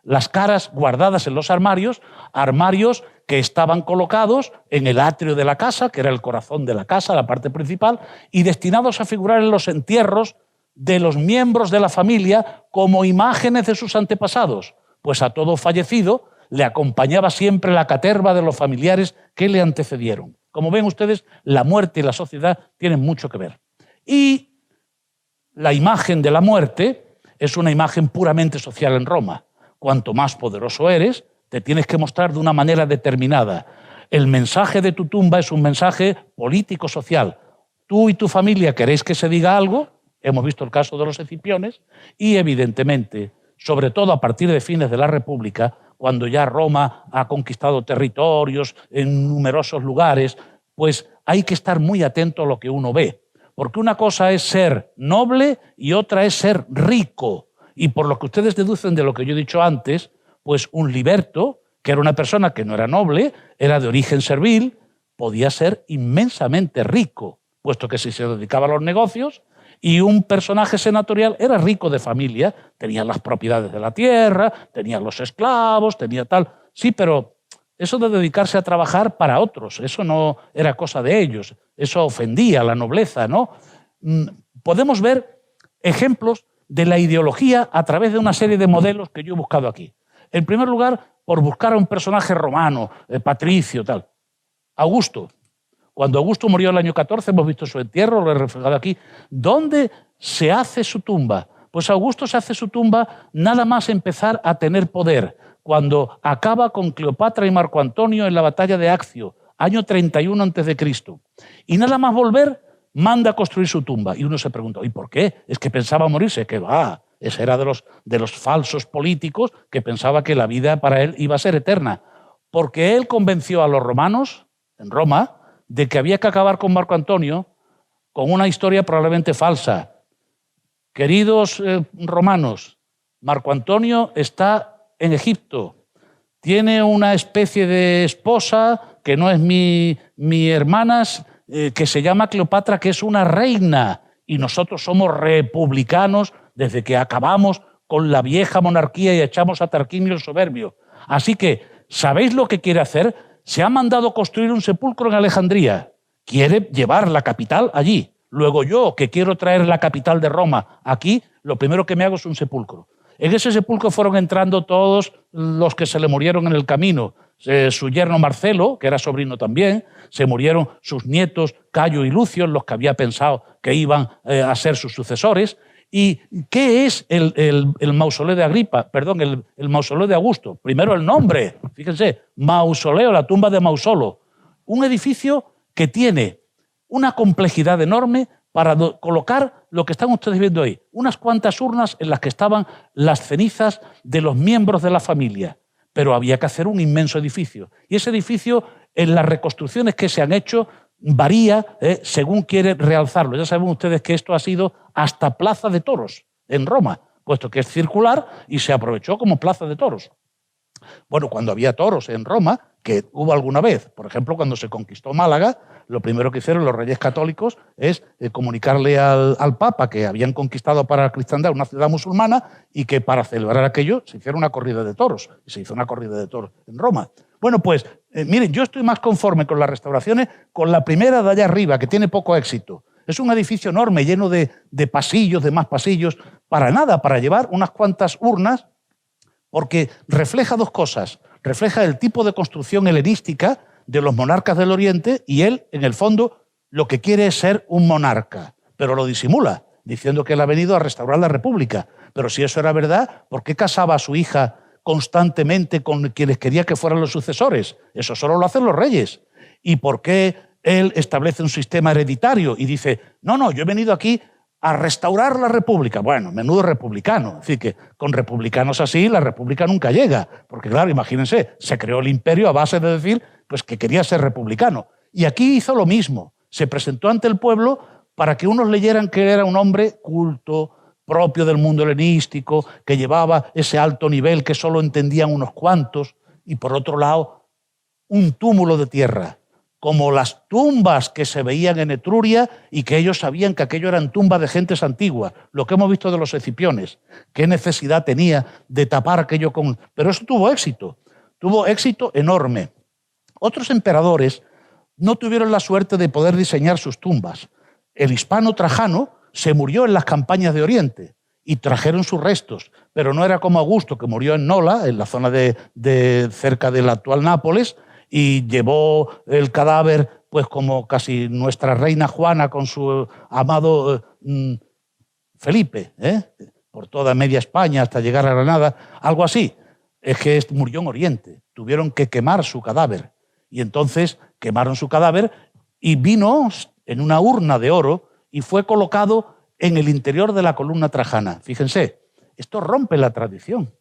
Las caras guardadas en los armarios que estaban colocados en el atrio de la casa, que era el corazón de la casa, la parte principal, y destinados a figurar en los entierros de los miembros de la familia como imágenes de sus antepasados, pues a todo fallecido le acompañaba siempre la caterva de los familiares que le antecedieron. Como ven ustedes, la muerte y la sociedad tienen mucho que ver. Y la imagen de la muerte es una imagen puramente social en Roma. Cuanto más poderoso eres, te tienes que mostrar de una manera determinada. El mensaje de tu tumba es un mensaje político-social. Tú y tu familia queréis que se diga algo, hemos visto el caso de los Escipiones, y evidentemente, sobre todo a partir de fines de la República, cuando ya Roma ha conquistado territorios en numerosos lugares, pues hay que estar muy atento a lo que uno ve. Porque una cosa es ser noble y otra es ser rico. Y por lo que ustedes deducen de lo que yo he dicho antes, pues un liberto, que era una persona que no era noble, era de origen servil, podía ser inmensamente rico, puesto que si se dedicaba a los negocios, y un personaje senatorial era rico de familia, tenía las propiedades de la tierra, tenía los esclavos, tenía tal. Sí, pero eso de dedicarse a trabajar para otros, eso no era cosa de ellos, eso ofendía a la nobleza, ¿no? Podemos ver ejemplos de la ideología a través de una serie de modelos que yo he buscado aquí. En primer lugar, por buscar a un personaje romano, patricio, tal. Augusto. Cuando Augusto murió el año 14, hemos visto su entierro, lo he reflejado aquí. ¿Dónde se hace su tumba? Pues Augusto se hace su tumba nada más empezar a tener poder, cuando acaba con Cleopatra y Marco Antonio en la batalla de Accio, año 31 a.C. Y nada más volver, manda a construir su tumba. Y uno se pregunta, ¿y por qué? Es que pensaba morirse. Que va, ese era de los falsos políticos que pensaba que la vida para él iba a ser eterna. Porque él convenció a los romanos, en Roma, de que había que acabar con Marco Antonio con una historia probablemente falsa. Queridos romanos, Marco Antonio está en Egipto. Tiene una especie de esposa que no es mi hermana, que se llama Cleopatra, que es una reina. Y nosotros somos republicanos desde que acabamos con la vieja monarquía y echamos a Tarquinio el soberbio. Así que, ¿sabéis lo que quiere hacer? Se ha mandado construir un sepulcro en Alejandría. Quiere llevar la capital allí. Luego yo, que quiero traer la capital de Roma aquí, lo primero que me hago es un sepulcro. En ese sepulcro fueron entrando todos los que se le murieron en el camino. Su yerno Marcelo, que era sobrino también, se murieron sus nietos Cayo y Lucio, los que había pensado que iban a ser sus sucesores. ¿Y qué es el mausoleo de Agripa? Perdón, el mausoleo de Augusto. Primero el nombre, fíjense, mausoleo, la tumba de Mausolo. Un edificio que tiene una complejidad enorme para colocar lo que están ustedes viendo ahí, unas cuantas urnas en las que estaban las cenizas de los miembros de la familia, pero había que hacer un inmenso edificio. Y ese edificio, en las reconstrucciones que se han hecho, varía según quiere realzarlo. Ya saben ustedes que esto ha sido hasta Plaza de Toros en Roma, puesto que es circular y se aprovechó como Plaza de Toros. Bueno, cuando había toros en Roma, que hubo alguna vez, por ejemplo, cuando se conquistó Málaga, lo primero que hicieron los reyes católicos es comunicarle al Papa que habían conquistado para la cristiandad una ciudad musulmana y que para celebrar aquello se hiciera una corrida de toros. Y se hizo una corrida de toros en Roma. Bueno, pues, miren, yo estoy más conforme con las restauraciones con la primera de allá arriba, que tiene poco éxito. Es un edificio enorme, lleno de pasillos, de más pasillos, para nada, para llevar unas cuantas urnas, porque refleja dos cosas. Refleja el tipo de construcción helenística de los monarcas del Oriente y él, en el fondo, lo que quiere es ser un monarca, pero lo disimula, diciendo que él ha venido a restaurar la República. Pero si eso era verdad, ¿por qué casaba a su hija constantemente con quienes quería que fueran los sucesores? Eso solo lo hacen los reyes. ¿Y por qué él establece un sistema hereditario y dice, no, yo he venido aquí a restaurar la República? Bueno, menudo republicano. Es decir, que con republicanos así la República nunca llega. Porque claro, imagínense, se creó el imperio a base de decir pues, que quería ser republicano. Y aquí hizo lo mismo. Se presentó ante el pueblo para que unos leyeran que era un hombre culto, propio del mundo helenístico, que llevaba ese alto nivel que solo entendían unos cuantos. Y por otro lado, un túmulo de tierra, como las tumbas que se veían en Etruria y que ellos sabían que aquello eran tumbas de gentes antiguas, lo que hemos visto de los escipiones. ¿Qué necesidad tenía de tapar aquello con...? Pero eso tuvo éxito enorme. Otros emperadores no tuvieron la suerte de poder diseñar sus tumbas. El hispano Trajano se murió en las campañas de Oriente y trajeron sus restos, pero no era como Augusto, que murió en Nola, en la zona de cerca del actual Nápoles, y llevó el cadáver, pues como casi nuestra reina Juana con su amado Felipe, por toda media España hasta llegar a Granada, algo así. Es que murió en Oriente, tuvieron que quemar su cadáver. Y entonces quemaron su cadáver y vino en una urna de oro y fue colocado en el interior de la columna trajana. Fíjense, esto rompe la tradición,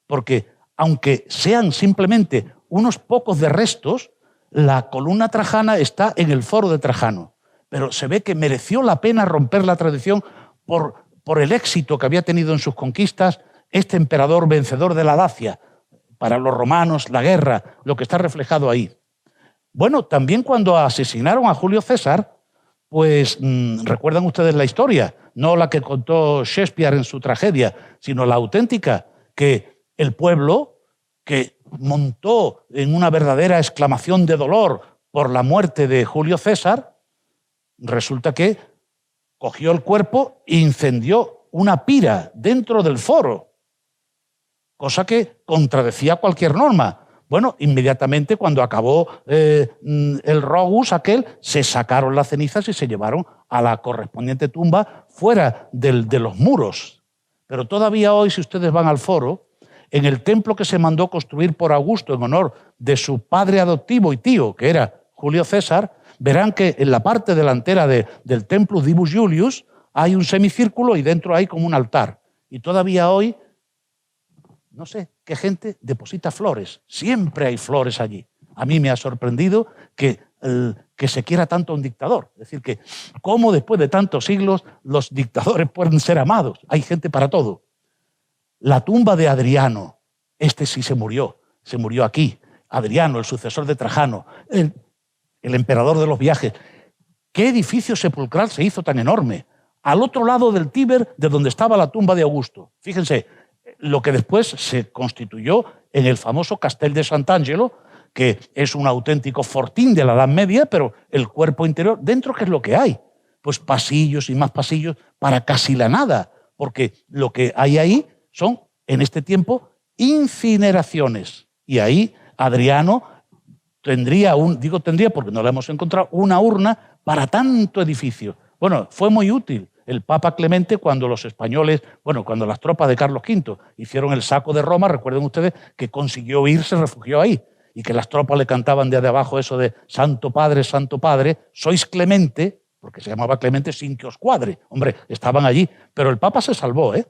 porque aunque sean simplemente unos pocos de restos, la columna trajana está en el foro de Trajano. Pero se ve que mereció la pena romper la tradición por el éxito que había tenido en sus conquistas este emperador vencedor de la Dacia. Para los romanos, la guerra, lo que está reflejado ahí. Bueno, también cuando asesinaron a Julio César, pues recuerdan ustedes la historia, no la que contó Shakespeare en su tragedia, sino la auténtica, que el pueblo, que montó en una verdadera exclamación de dolor por la muerte de Julio César, resulta que cogió el cuerpo e incendió una pira dentro del foro, cosa que contradecía cualquier norma. Bueno, inmediatamente cuando acabó el rogus aquel, se sacaron las cenizas y se llevaron a la correspondiente tumba fuera de los muros. Pero todavía hoy, si ustedes van al foro, en el templo que se mandó construir por Augusto en honor de su padre adoptivo y tío, que era Julio César, verán que en la parte delantera del templo Divus Iulius hay un semicírculo y dentro hay como un altar. Y todavía hoy, no sé qué gente deposita flores. Siempre hay flores allí. A mí me ha sorprendido que se quiera tanto a un dictador. Es decir, que cómo después de tantos siglos los dictadores pueden ser amados. Hay gente para todo. La tumba de Adriano, este sí se murió aquí. Adriano, el sucesor de Trajano, el emperador de los viajes. ¿Qué edificio sepulcral se hizo tan enorme? Al otro lado del Tíber, de donde estaba la tumba de Augusto. Fíjense, lo que después se constituyó en el famoso Castel de Sant'Angelo, que es un auténtico fortín de la Edad Media, pero el cuerpo interior, dentro, ¿qué es lo que hay? Pues pasillos y más pasillos para casi la nada, porque lo que hay ahí son, en este tiempo, incineraciones. Y ahí Adriano tendría tendría porque no la hemos encontrado, una urna para tanto edificio. Bueno, fue muy útil el Papa Clemente cuando los españoles, cuando las tropas de Carlos V hicieron el saco de Roma, recuerden ustedes que consiguió ir, se refugió ahí, y que las tropas le cantaban desde abajo eso de Santo Padre, sois Clemente, porque se llamaba Clemente sin que os cuadre. Hombre, estaban allí, pero el Papa se salvó, ¿eh?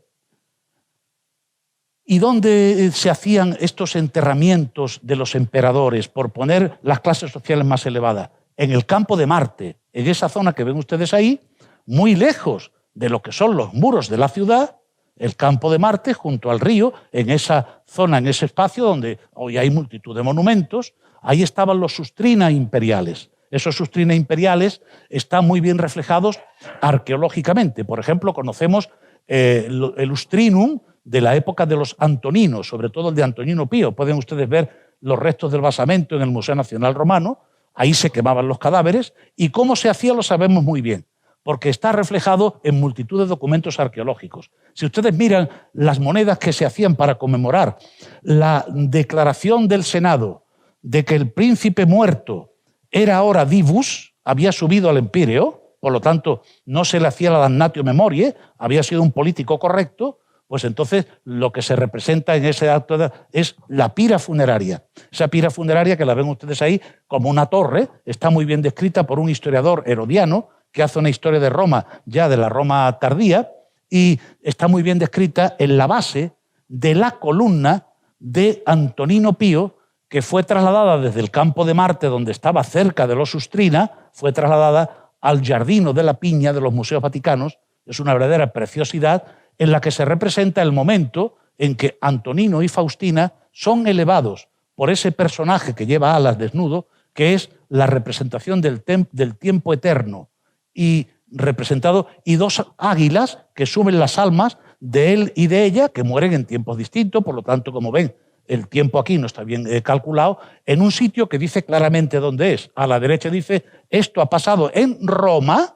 ¿Y dónde se hacían estos enterramientos de los emperadores por poner las clases sociales más elevadas? En el campo de Marte, en esa zona que ven ustedes ahí, muy lejos de lo que son los muros de la ciudad, el campo de Marte junto al río, en esa zona, en ese espacio donde hoy hay multitud de monumentos, ahí estaban los Sustrina imperiales. Esos Sustrina imperiales están muy bien reflejados arqueológicamente. Por ejemplo, conocemos el Ustrinum de la época de los Antoninos, sobre todo el de Antonino Pío. Pueden ustedes ver los restos del basamento en el Museo Nacional Romano, ahí se quemaban los cadáveres, y cómo se hacía lo sabemos muy bien, porque está reflejado en multitud de documentos arqueológicos. Si ustedes miran las monedas que se hacían para conmemorar la declaración del Senado de que el príncipe muerto era ahora divus, había subido al empíreo, por lo tanto no se le hacía la damnatio memoriae, había sido un político correcto, pues entonces lo que se representa en ese acto es la pira funeraria. Esa pira funeraria, que la ven ustedes ahí como una torre, está muy bien descrita por un historiador herodiano que hace una historia de Roma, ya de la Roma tardía, y está muy bien descrita en la base de la columna de Antonino Pío, que fue trasladada desde el campo de Marte, donde estaba cerca de los Sustrina, fue trasladada al Giardino de la Piña de los Museos Vaticanos. Es una verdadera preciosidad en la que se representa el momento en que Antonino y Faustina son elevados por ese personaje que lleva alas desnudo, que es la representación del tiempo eterno, y representado, y dos águilas que suben las almas de él y de ella, que mueren en tiempos distintos. Por lo tanto, como ven, el tiempo aquí no está bien calculado, en un sitio que dice claramente dónde es. A la derecha dice, esto ha pasado en Roma.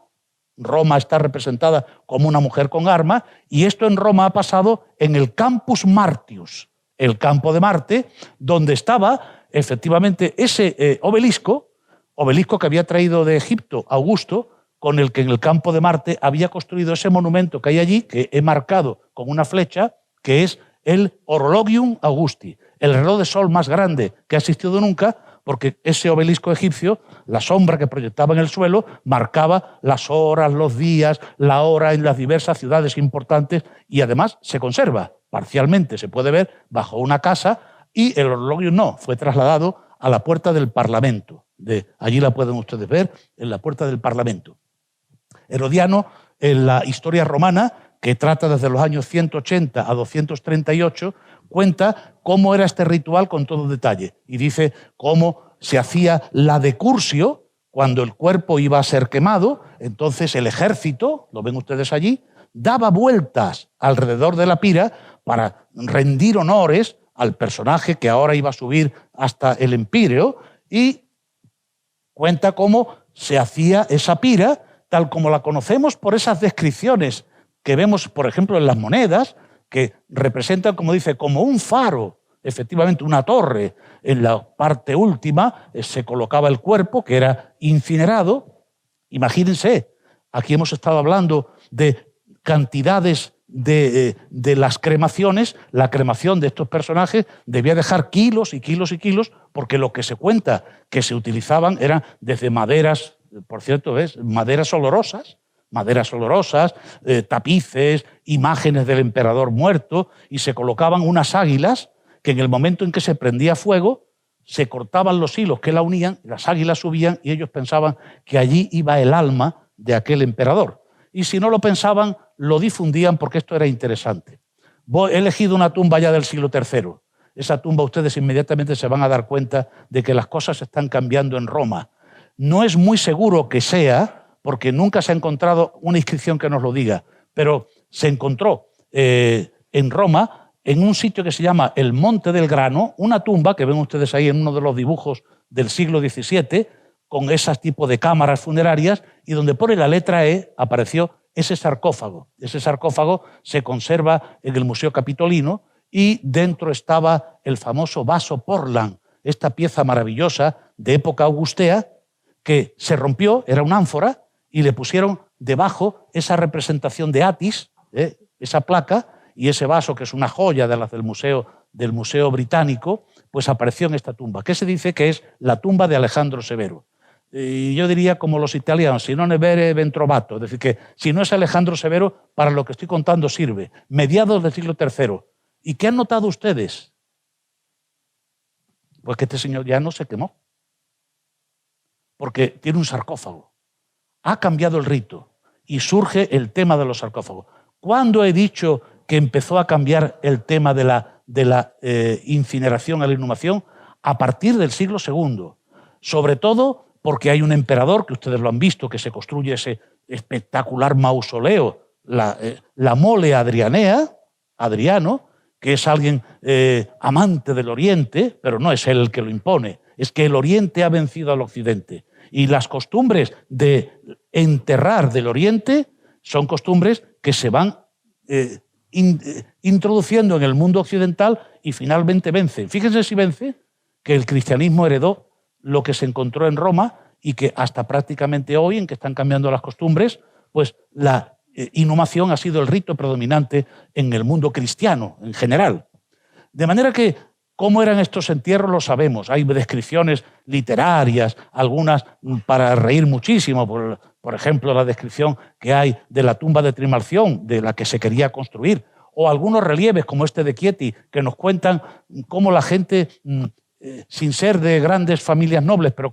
Roma está representada como una mujer con arma, y esto en Roma ha pasado en el Campus Martius, el campo de Marte, donde estaba efectivamente ese obelisco que había traído de Egipto Augusto, con el que en el campo de Marte había construido ese monumento que hay allí, que he marcado con una flecha, que es el Horologium Augusti, el reloj de sol más grande que ha existido nunca, porque ese obelisco egipcio, la sombra que proyectaba en el suelo, marcaba las horas, los días, la hora en las diversas ciudades importantes, y además se conserva parcialmente, se puede ver bajo una casa, y el Horologium no, fue trasladado a la puerta del Parlamento. Allí la pueden ustedes ver, en la puerta del Parlamento. Herodiano, en la historia romana, que trata desde los años 180 a 238, cuenta cómo era este ritual con todo detalle, y dice cómo se hacía la decursio cuando el cuerpo iba a ser quemado. Entonces el ejército, lo ven ustedes allí, daba vueltas alrededor de la pira para rendir honores al personaje que ahora iba a subir hasta el empíreo, y cuenta cómo se hacía esa pira tal como la conocemos por esas descripciones que vemos, por ejemplo, en las monedas, que representan, como dice, como un faro, efectivamente una torre. En la parte última se colocaba el cuerpo, que era incinerado. Imagínense, aquí hemos estado hablando de cantidades de las cremaciones, la cremación de estos personajes debía dejar kilos y kilos y kilos, porque lo que se cuenta que se utilizaban eran desde maderas, por cierto, maderas olorosas, tapices, imágenes del emperador muerto, y se colocaban unas águilas que en el momento en que se prendía fuego se cortaban los hilos que la unían, las águilas subían y ellos pensaban que allí iba el alma de aquel emperador. Y si no lo pensaban, lo difundían porque esto era interesante. He elegido una tumba ya del siglo III. Esa tumba ustedes inmediatamente se van a dar cuenta de que las cosas están cambiando en Roma. No es muy seguro que sea, porque nunca se ha encontrado una inscripción que nos lo diga, pero se encontró en Roma, en un sitio que se llama el Monte del Grano, una tumba que ven ustedes ahí en uno de los dibujos del siglo XVII, con ese tipo de cámaras funerarias, y donde pone la letra E apareció ese sarcófago. Ese sarcófago se conserva en el Museo Capitolino y dentro estaba el famoso vaso Portland, esta pieza maravillosa de época augustea que se rompió, era una ánfora, y le pusieron debajo esa representación de Atis, esa placa, y ese vaso, que es una joya de las del Museo Británico, pues apareció en esta tumba, que se dice que es la tumba de Alejandro Severo. Y yo diría, como los italianos, si non è vero, ben trovato, es decir, que si no es Alejandro Severo, para lo que estoy contando sirve. Mediados del siglo III. ¿Y qué han notado ustedes? Pues que este señor ya no se quemó, porque tiene un sarcófago. Ha cambiado el rito y surge el tema de los sarcófagos. ¿Cuándo he dicho que empezó a cambiar el tema de la incineración a la inhumación? A partir del siglo II. Sobre todo porque hay un emperador, que ustedes lo han visto, que se construye ese espectacular mausoleo, la mole Adrianea, Adriano, que es alguien amante del Oriente, pero no es él el que lo impone, es que el Oriente ha vencido al Occidente. Y las costumbres de enterrar del Oriente son costumbres que se van introduciendo en el mundo occidental y finalmente vencen. Fíjense si vence, que el cristianismo heredó lo que se encontró en Roma y que hasta prácticamente hoy, en que están cambiando las costumbres, pues la inhumación ha sido el rito predominante en el mundo cristiano en general. De manera que, ¿cómo eran estos entierros? Lo sabemos. Hay descripciones literarias, algunas para reír muchísimo, por ejemplo, la descripción que hay de la tumba de Trimalción, de la que se quería construir, o algunos relieves como este de Chieti, que nos cuentan cómo la gente, sin ser de grandes familias nobles, pero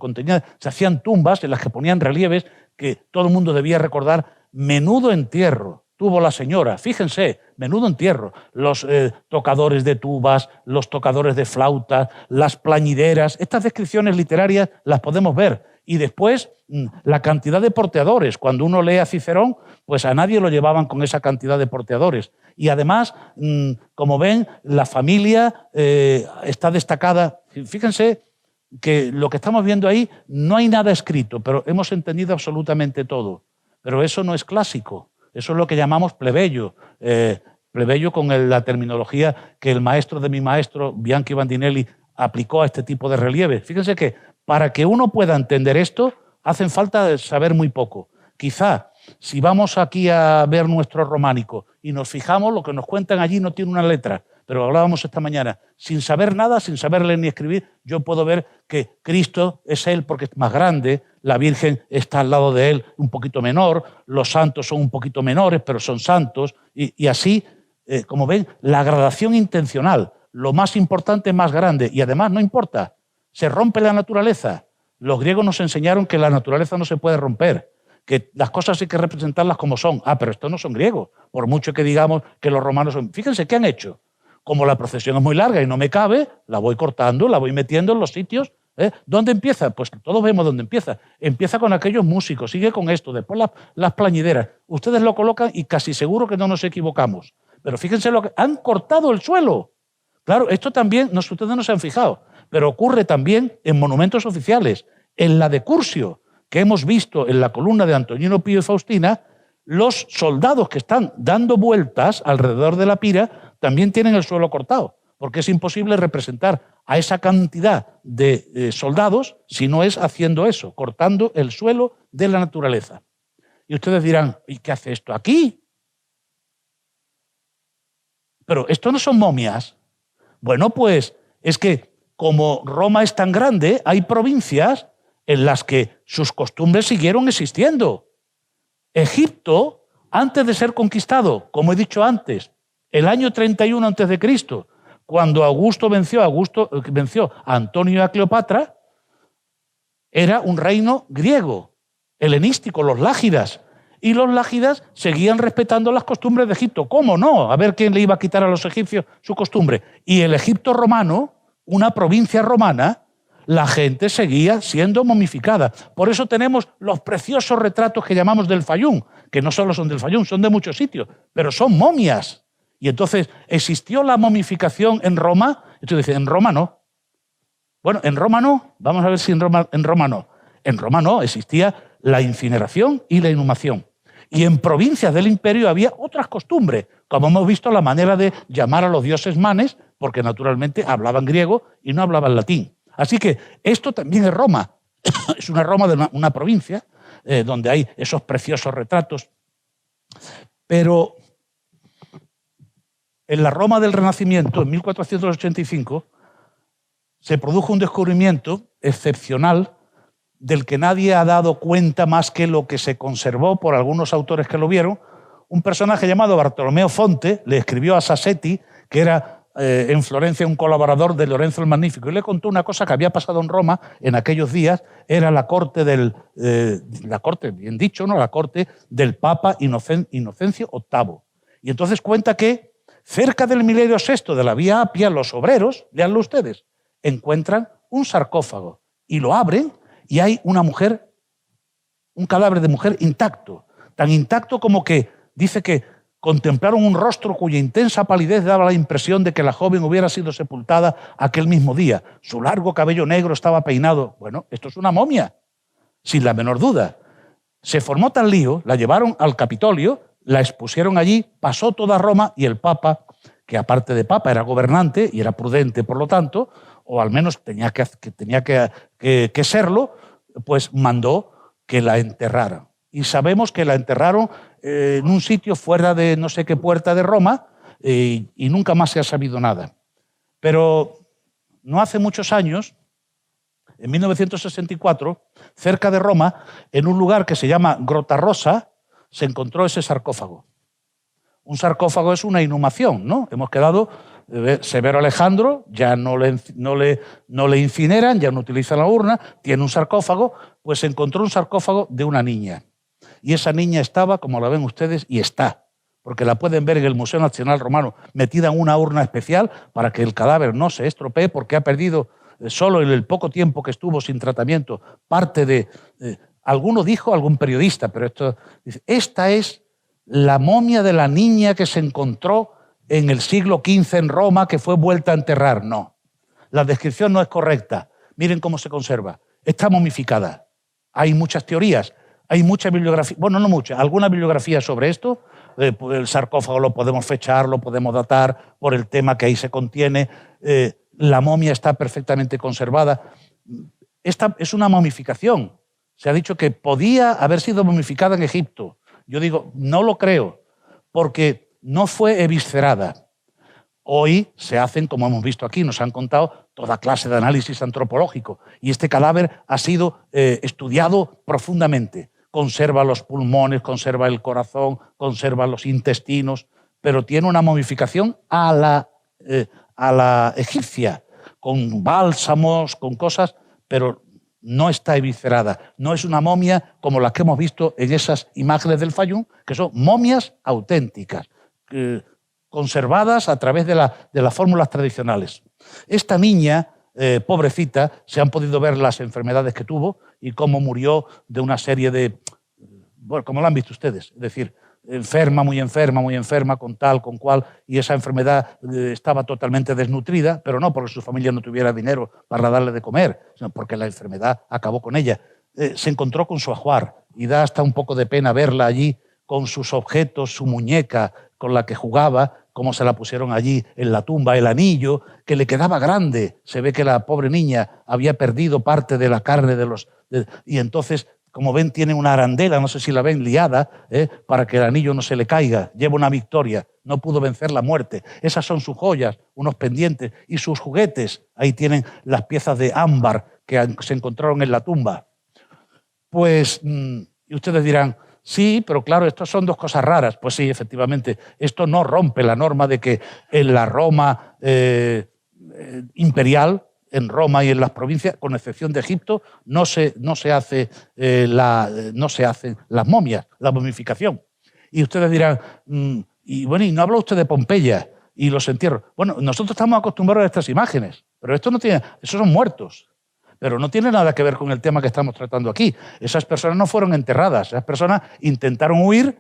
se hacían tumbas en las que ponían relieves que todo el mundo debía recordar. Menudo entierro tuvo la señora, fíjense, menudo entierro. Los tocadores de tubas, los tocadores de flautas, las plañideras, estas descripciones literarias las podemos ver. Y después, la cantidad de porteadores. Cuando uno lee a Cicerón, pues a nadie lo llevaban con esa cantidad de porteadores. Y además, como ven, la familia está destacada. Fíjense que lo que estamos viendo ahí, no hay nada escrito, pero hemos entendido absolutamente todo. Pero eso no es clásico, eso es lo que llamamos plebeyo. Plebeyo con la terminología que el maestro de mi maestro, Bianchi Bandinelli, aplicó a este tipo de relieves. Fíjense que para que uno pueda entender esto, hacen falta saber muy poco. Quizá, si vamos aquí a ver nuestro románico y nos fijamos, lo que nos cuentan allí no tiene una letra, pero hablábamos esta mañana, sin saber nada, sin saber leer ni escribir, yo puedo ver que Cristo es Él porque es más grande, la Virgen está al lado de Él un poquito menor, los santos son un poquito menores, pero son santos, y así, como ven, la gradación intencional, lo más importante es más grande, y además no importa, se rompe la naturaleza. Los griegos nos enseñaron que la naturaleza no se puede romper, que las cosas hay que representarlas como son. Ah, pero estos no son griegos, por mucho que digamos que los romanos son. Fíjense qué han hecho. Como la procesión es muy larga y no me cabe, la voy cortando, la voy metiendo en los sitios. ¿Dónde empieza? Pues todos vemos dónde empieza. Empieza con aquellos músicos, sigue con esto, después las plañideras. Ustedes lo colocan y casi seguro que no nos equivocamos. Pero fíjense lo que han cortado el suelo. Claro, esto también, ustedes no se han fijado, pero ocurre también en monumentos oficiales. En la de Curcio, que hemos visto en la columna de Antonino Pío y Faustina, los soldados que están dando vueltas alrededor de la pira también tienen el suelo cortado, porque es imposible representar a esa cantidad de soldados si no es haciendo eso, cortando el suelo de la naturaleza. Y ustedes dirán, ¿y qué hace esto aquí? pero esto no son momias. Bueno, pues es que como Roma es tan grande, hay provincias en las que sus costumbres siguieron existiendo. Egipto, antes de ser conquistado, como he dicho antes, el año 31 a.C., cuando Augusto venció a Antonio y a Cleopatra, era un reino griego, helenístico, los lágidas. Y los lágidas seguían respetando las costumbres de Egipto. ¿Cómo no? A ver quién le iba a quitar a los egipcios su costumbre. Y el Egipto romano, una provincia romana, la gente seguía siendo momificada. Por eso tenemos los preciosos retratos que llamamos del Fayum, que no solo son del Fayum, son de muchos sitios, pero son momias. Y entonces, ¿existió la momificación en Roma? Entonces dice, en Roma no. Bueno, en Roma no. Vamos a ver si en Roma no. En Roma no, existía la incineración y la inhumación. Y en provincias del imperio había otras costumbres, como hemos visto la manera de llamar a los dioses manes, porque naturalmente hablaban griego y no hablaban latín. Así que esto también es Roma. Es una Roma de una provincia donde hay esos preciosos retratos. Pero en la Roma del Renacimiento, en 1485, se produjo un descubrimiento excepcional del que nadie ha dado cuenta más que lo que se conservó por algunos autores que lo vieron. Un personaje llamado Bartolomeo Fonte le escribió a Sassetti, que era en Florencia un colaborador de Lorenzo el Magnífico, y le contó una cosa que había pasado en Roma en aquellos días. Era la corte bien dicho, ¿no? La corte del Papa Inocencio VIII. Y entonces cuenta que cerca del Milenio VI de la Vía Apia, los obreros, léanlo ustedes, encuentran un sarcófago y lo abren y hay una mujer, un cadáver de mujer intacto, tan intacto como que dice que contemplaron un rostro cuya intensa palidez daba la impresión de que la joven hubiera sido sepultada aquel mismo día. Su largo cabello negro estaba peinado. Bueno, esto es una momia, sin la menor duda. Se formó tal lío, la llevaron al Capitolio, la expusieron allí, pasó toda Roma y el Papa, que aparte de Papa era gobernante y era prudente, por lo tanto, o al menos tenía que serlo, pues mandó que la enterraran. Y sabemos que la enterraron en un sitio fuera de no sé qué puerta de Roma y nunca más se ha sabido nada. Pero no hace muchos años, en 1964, cerca de Roma, en un lugar que se llama Grota Rosa, se encontró ese sarcófago. Un sarcófago es una inhumación, ¿no? Hemos quedado... Severo Alejandro, ya no le incineran, ya no utilizan la urna, tiene un sarcófago, pues se encontró un sarcófago de una niña. Y esa niña estaba, como la ven ustedes, y está, porque la pueden ver en el Museo Nacional Romano, metida en una urna especial para que el cadáver no se estropee, porque ha perdido, solo en el poco tiempo que estuvo sin tratamiento, parte de... alguno dijo, algún periodista, pero esta es la momia de la niña que se encontró en el siglo XV en Roma, que fue vuelta a enterrar. No, la descripción no es correcta. Miren cómo se conserva. Está momificada. Hay muchas teorías, hay mucha bibliografía, bueno, no mucha, alguna bibliografía sobre esto. El sarcófago lo podemos fechar, lo podemos datar por el tema que ahí se contiene. La momia está perfectamente conservada. Esta es una momificación. Se ha dicho que podía haber sido momificada en Egipto. Yo digo, no lo creo, porque no fue eviscerada. Hoy se hacen, como hemos visto aquí, nos han contado toda clase de análisis antropológico y este cadáver ha sido estudiado profundamente. Conserva los pulmones, conserva el corazón, conserva los intestinos, pero tiene una momificación a la egipcia, con bálsamos, con cosas, pero no está eviscerada. No es una momia como las que hemos visto en esas imágenes del Fayum, que son momias auténticas, conservadas a través de las fórmulas tradicionales. Esta niña, pobrecita, se han podido ver las enfermedades que tuvo y cómo murió de una serie de... Bueno, como lo han visto ustedes, es decir, enferma, muy enferma, con tal, con cual, y esa enfermedad estaba totalmente desnutrida, pero no porque su familia no tuviera dinero para darle de comer, sino porque la enfermedad acabó con ella. Se encontró con su ajuar y da hasta un poco de pena verla allí con sus objetos, su muñeca con la que jugaba, cómo se la pusieron allí en la tumba, el anillo, que le quedaba grande. Se ve que la pobre niña había perdido parte de la carne y entonces como ven, tiene una arandela, no sé si la ven, liada, para que el anillo no se le caiga. Lleva una victoria, no pudo vencer la muerte. Esas son sus joyas, unos pendientes y sus juguetes. Ahí tienen las piezas de ámbar que se encontraron en la tumba. Pues, y ustedes dirán, sí, pero claro, esto son dos cosas raras. Pues sí, efectivamente, esto no rompe la norma de que en la Roma imperial, en Roma y en las provincias, con excepción de Egipto, no se hacen las momias, la momificación. Y ustedes dirán, y bueno, y no habla usted de Pompeya y los entierros. Bueno, nosotros estamos acostumbrados a estas imágenes, pero esto no tiene, esos son muertos. Pero no tiene nada que ver con el tema que estamos tratando aquí. Esas personas no fueron enterradas, esas personas intentaron huir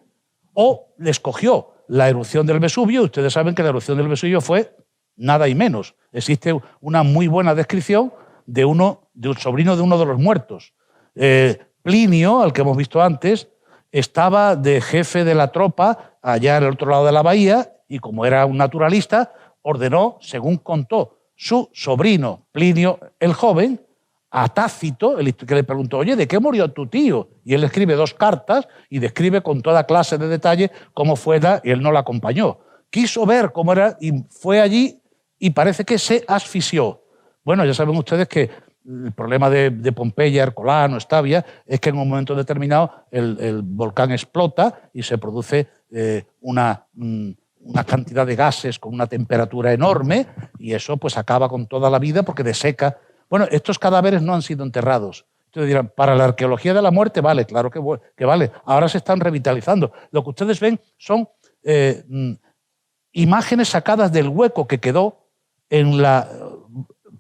o les cogió la erupción del Vesubio. Ustedes saben que la erupción del Vesubio fue nada y menos. Existe una muy buena descripción de un sobrino de uno de los muertos. Plinio, al que hemos visto antes, estaba de jefe de la tropa allá en el otro lado de la bahía y como era un naturalista, ordenó, según contó su sobrino Plinio el joven, a Tácito, que le preguntó, oye, ¿de qué murió tu tío? Y él escribe 2 cartas y describe con toda clase de detalle cómo fue y él no la acompañó. Quiso ver cómo era y fue allí y parece que se asfixió. Bueno, ya saben ustedes que el problema de Pompeya, Herculano, Estavia, es que en un momento determinado el volcán explota y se produce una cantidad de gases con una temperatura enorme y eso pues acaba con toda la vida porque deseca. Bueno, estos cadáveres no han sido enterrados. Ustedes dirán, para la arqueología de la muerte vale, claro que vale. Ahora se están revitalizando. Lo que ustedes ven son imágenes sacadas del hueco que quedó en la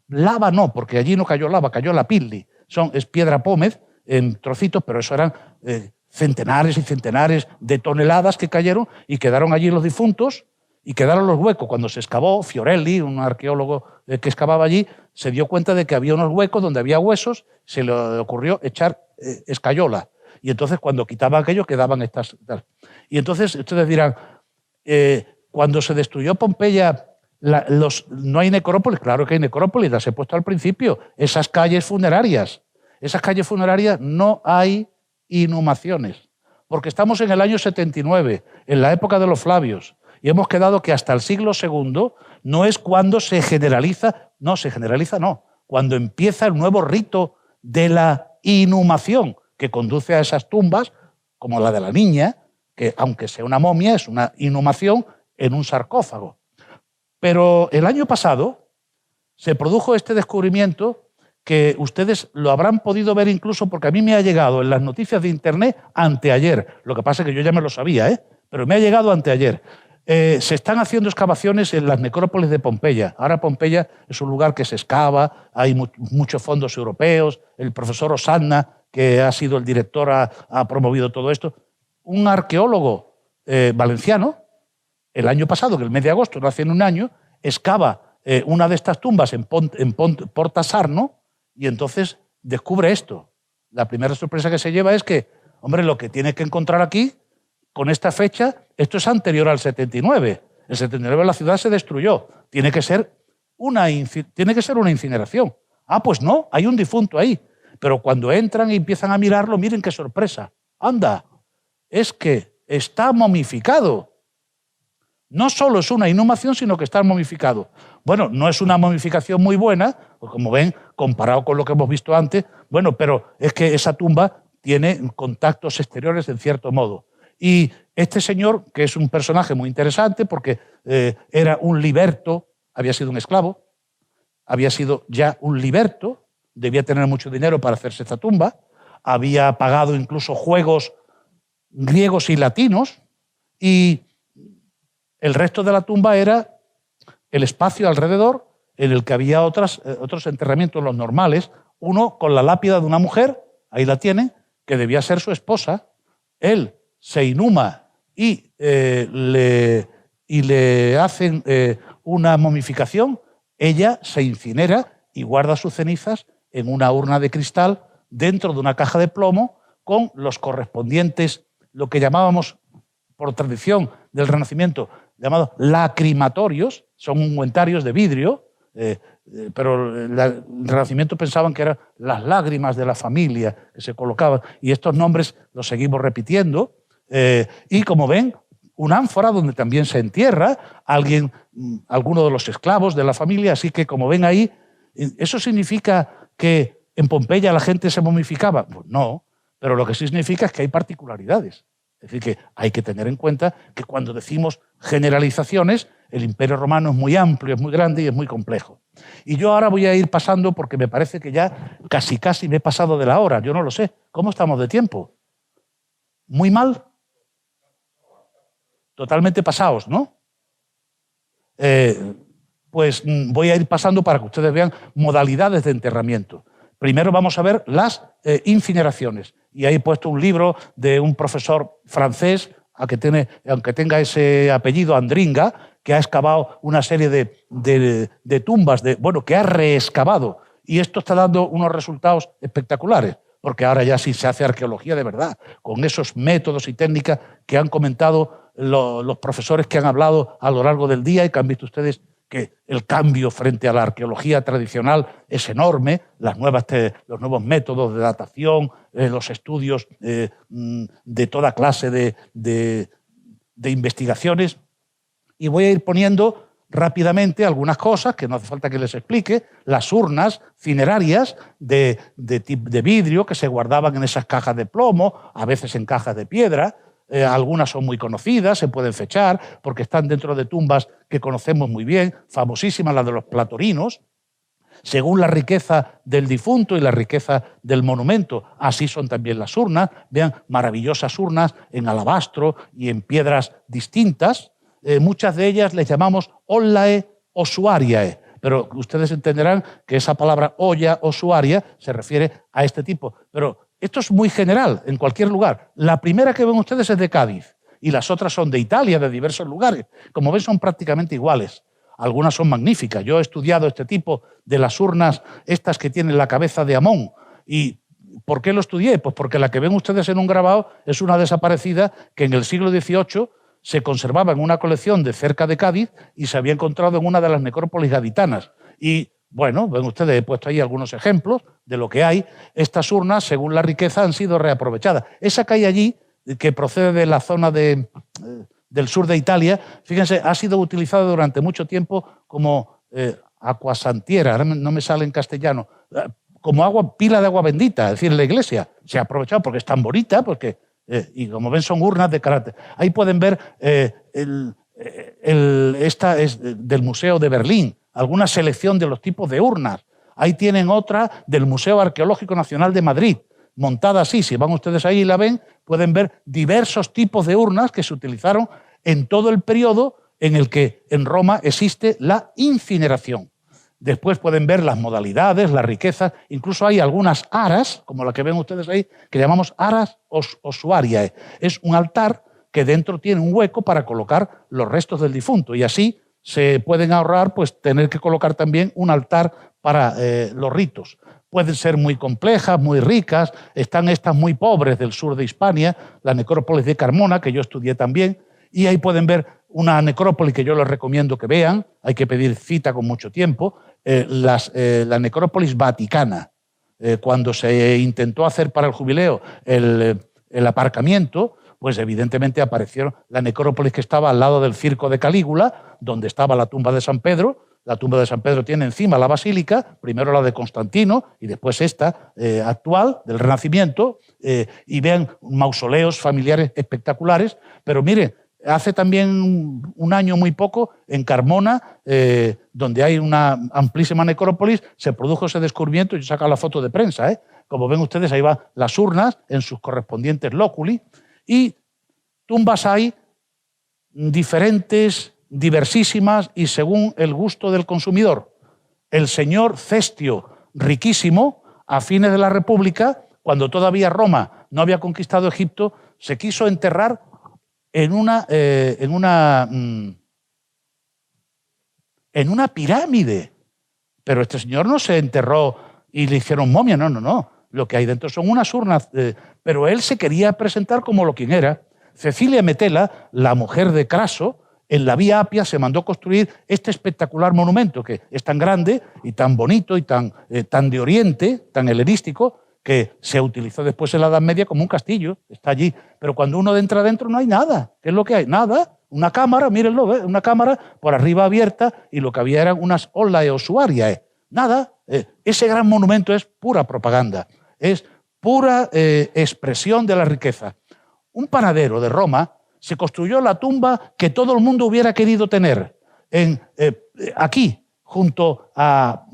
lava, no, porque allí no cayó lava, cayó la pilli. Es piedra pómez en trocitos, pero eso eran centenares y centenares de toneladas que cayeron y quedaron allí los difuntos y quedaron los huecos. Cuando se excavó, Fiorelli, un arqueólogo que excavaba allí, se dio cuenta de que había unos huecos donde había huesos, se le ocurrió echar escayola. Y entonces cuando quitaba aquello quedaban estas. Y entonces ustedes dirán, cuando se destruyó Pompeya, no hay necrópolis. Claro que hay necrópolis, las he puesto al principio. Esas calles funerarias no hay inhumaciones, porque estamos en el año 79, en la época de los Flavios, y hemos quedado que hasta el siglo II no es cuando se generaliza, cuando empieza el nuevo rito de la inhumación, que conduce a esas tumbas, como la de la niña, que aunque sea una momia, es una inhumación en un sarcófago. Pero el año pasado se produjo este descubrimiento que ustedes lo habrán podido ver incluso porque a mí me ha llegado en las noticias de Internet anteayer. Lo que pasa es que yo ya me lo sabía, pero me ha llegado anteayer. Se están haciendo excavaciones en las necrópolis de Pompeya. Ahora Pompeya es un lugar que se excava, hay muchos fondos europeos, el profesor Osanna, que ha sido el director, ha promovido todo esto. Un arqueólogo valenciano, el año pasado, que el mes de agosto, no hace un año, excava una de estas tumbas en Porta Sarno y entonces descubre esto. La primera sorpresa que se lleva es que, hombre, lo que tiene que encontrar aquí, con esta fecha, esto es anterior al 79. El 79 la ciudad se destruyó. Tiene que ser una incineración. Ah, pues no, hay un difunto ahí. Pero cuando entran y empiezan a mirarlo, miren qué sorpresa. Anda, es que está momificado. No solo es una inhumación, sino que está momificado. Bueno, no es una momificación muy buena, pues como ven, comparado con lo que hemos visto antes, bueno, pero es que esa tumba tiene contactos exteriores en cierto modo. Y este señor, que es un personaje muy interesante porque era un liberto, había sido un esclavo, había sido ya un liberto, debía tener mucho dinero para hacerse esta tumba, había pagado incluso juegos griegos y latinos y el resto de la tumba era el espacio alrededor en el que había otros enterramientos, los normales, uno con la lápida de una mujer, ahí la tienen, que debía ser su esposa. Él se inhuma y le hacen una momificación, ella se incinera y guarda sus cenizas en una urna de cristal dentro de una caja de plomo con los correspondientes, lo que llamábamos por tradición del Renacimiento, llamados lacrimatorios, son ungüentarios de vidrio, pero el Renacimiento pensaban que eran las lágrimas de la familia que se colocaban, y estos nombres los seguimos repitiendo. Y como ven, una ánfora donde también se entierra alguno de los esclavos de la familia, así que como ven ahí, ¿eso significa que en Pompeya la gente se momificaba? Pues no, pero lo que sí significa es que hay particularidades. Es decir, que hay que tener en cuenta que cuando decimos generalizaciones, el Imperio Romano es muy amplio, es muy grande y es muy complejo. Y yo ahora voy a ir pasando porque me parece que ya casi me he pasado de la hora. Yo no lo sé. ¿Cómo estamos de tiempo? ¿Muy mal? Totalmente pasados, ¿no? Pues voy a ir pasando para que ustedes vean modalidades de enterramiento. Primero vamos a ver las incineraciones. Y ahí he puesto un libro de un profesor francés, aunque tenga ese apellido, Andringa, que ha excavado una serie de tumbas, que ha reexcavado. Y esto está dando unos resultados espectaculares, porque ahora ya sí se hace arqueología de verdad, con esos métodos y técnicas que han comentado los profesores que han hablado a lo largo del día y que han visto ustedes que el cambio frente a la arqueología tradicional es enorme, los nuevos métodos de datación, los estudios de toda clase de investigaciones. Y voy a ir poniendo rápidamente algunas cosas que no hace falta que les explique. Las urnas cinerarias de vidrio que se guardaban en esas cajas de plomo, a veces en cajas de piedra. Algunas son muy conocidas, se pueden fechar, porque están dentro de tumbas que conocemos muy bien, famosísimas las de los platorinos. Según la riqueza del difunto y la riqueza del monumento, así son también las urnas. Vean, maravillosas urnas en alabastro y en piedras distintas. Muchas de ellas les llamamos ollae ossuariae, pero ustedes entenderán que esa palabra olla ossuaria se refiere a este tipo. Pero esto es muy general, en cualquier lugar. La primera que ven ustedes es de Cádiz y las otras son de Italia, de diversos lugares. Como ven, son prácticamente iguales. Algunas son magníficas. Yo he estudiado este tipo de las urnas, estas que tienen la cabeza de Amón. ¿Y por qué lo estudié? Pues porque la que ven ustedes en un grabado es una desaparecida que en el siglo XVIII se conservaba en una colección de cerca de Cádiz y se había encontrado en una de las necrópolis gaditanas. Y bueno, ven ustedes, he puesto ahí algunos ejemplos de lo que hay. Estas urnas, según la riqueza, han sido reaprovechadas. Esa que hay allí, que procede de la zona del sur de Italia, fíjense, ha sido utilizada durante mucho tiempo como aquasantiera, ahora no me sale en castellano, como pila de agua bendita, es decir, en la iglesia. Se ha aprovechado porque es tan bonita, y como ven son urnas de carácter. Ahí pueden ver, esta es del Museo de Berlín, alguna selección de los tipos de urnas. Ahí tienen otra del Museo Arqueológico Nacional de Madrid, montada así. Si van ustedes ahí y la ven, pueden ver diversos tipos de urnas que se utilizaron en todo el periodo en el que en Roma existe la incineración. Después pueden ver las modalidades, las riquezas, incluso hay algunas aras, como la que ven ustedes ahí, que llamamos aras ossuariae. Es un altar que dentro tiene un hueco para colocar los restos del difunto y así se pueden ahorrar tener que colocar también un altar para los ritos. Pueden ser muy complejas, muy ricas, están estas muy pobres del sur de Hispania, la necrópolis de Carmona, que yo estudié también, y ahí pueden ver una necrópolis que yo les recomiendo que vean, hay que pedir cita con mucho tiempo, la necrópolis vaticana. Cuando se intentó hacer para el jubileo el aparcamiento, pues evidentemente aparecieron la necrópolis que estaba al lado del circo de Calígula, donde estaba la tumba de San Pedro. La tumba de San Pedro tiene encima la basílica, primero la de Constantino y después esta actual, del Renacimiento, y vean mausoleos familiares espectaculares. Pero miren, hace también un año muy poco, en Carmona, donde hay una amplísima necrópolis, se produjo ese descubrimiento. Yo saco la foto de prensa. Como ven ustedes, ahí van las urnas en sus correspondientes lóculi. Y tumbas hay diferentes, diversísimas y según el gusto del consumidor. El señor Cestio, riquísimo, a fines de la República, cuando todavía Roma no había conquistado Egipto, se quiso enterrar en una pirámide. Pero este señor no se enterró y le hicieron momia, no. Lo que hay dentro son unas urnas, pero él se quería presentar como lo quien era. Cecilia Metela, la mujer de Craso, en la Vía Apia se mandó construir este espectacular monumento, que es tan grande y tan bonito y tan de Oriente, tan helenístico, que se utilizó después en la Edad Media como un castillo, está allí. Pero cuando uno entra dentro no hay nada. ¿Qué es lo que hay? Nada. Una cámara, mírenlo, una cámara por arriba abierta y lo que había eran unas olas osuarias. Nada. Ese gran monumento es pura propaganda, es pura expresión de la riqueza. Un panadero de Roma se construyó la tumba que todo el mundo hubiera querido tener aquí, junto a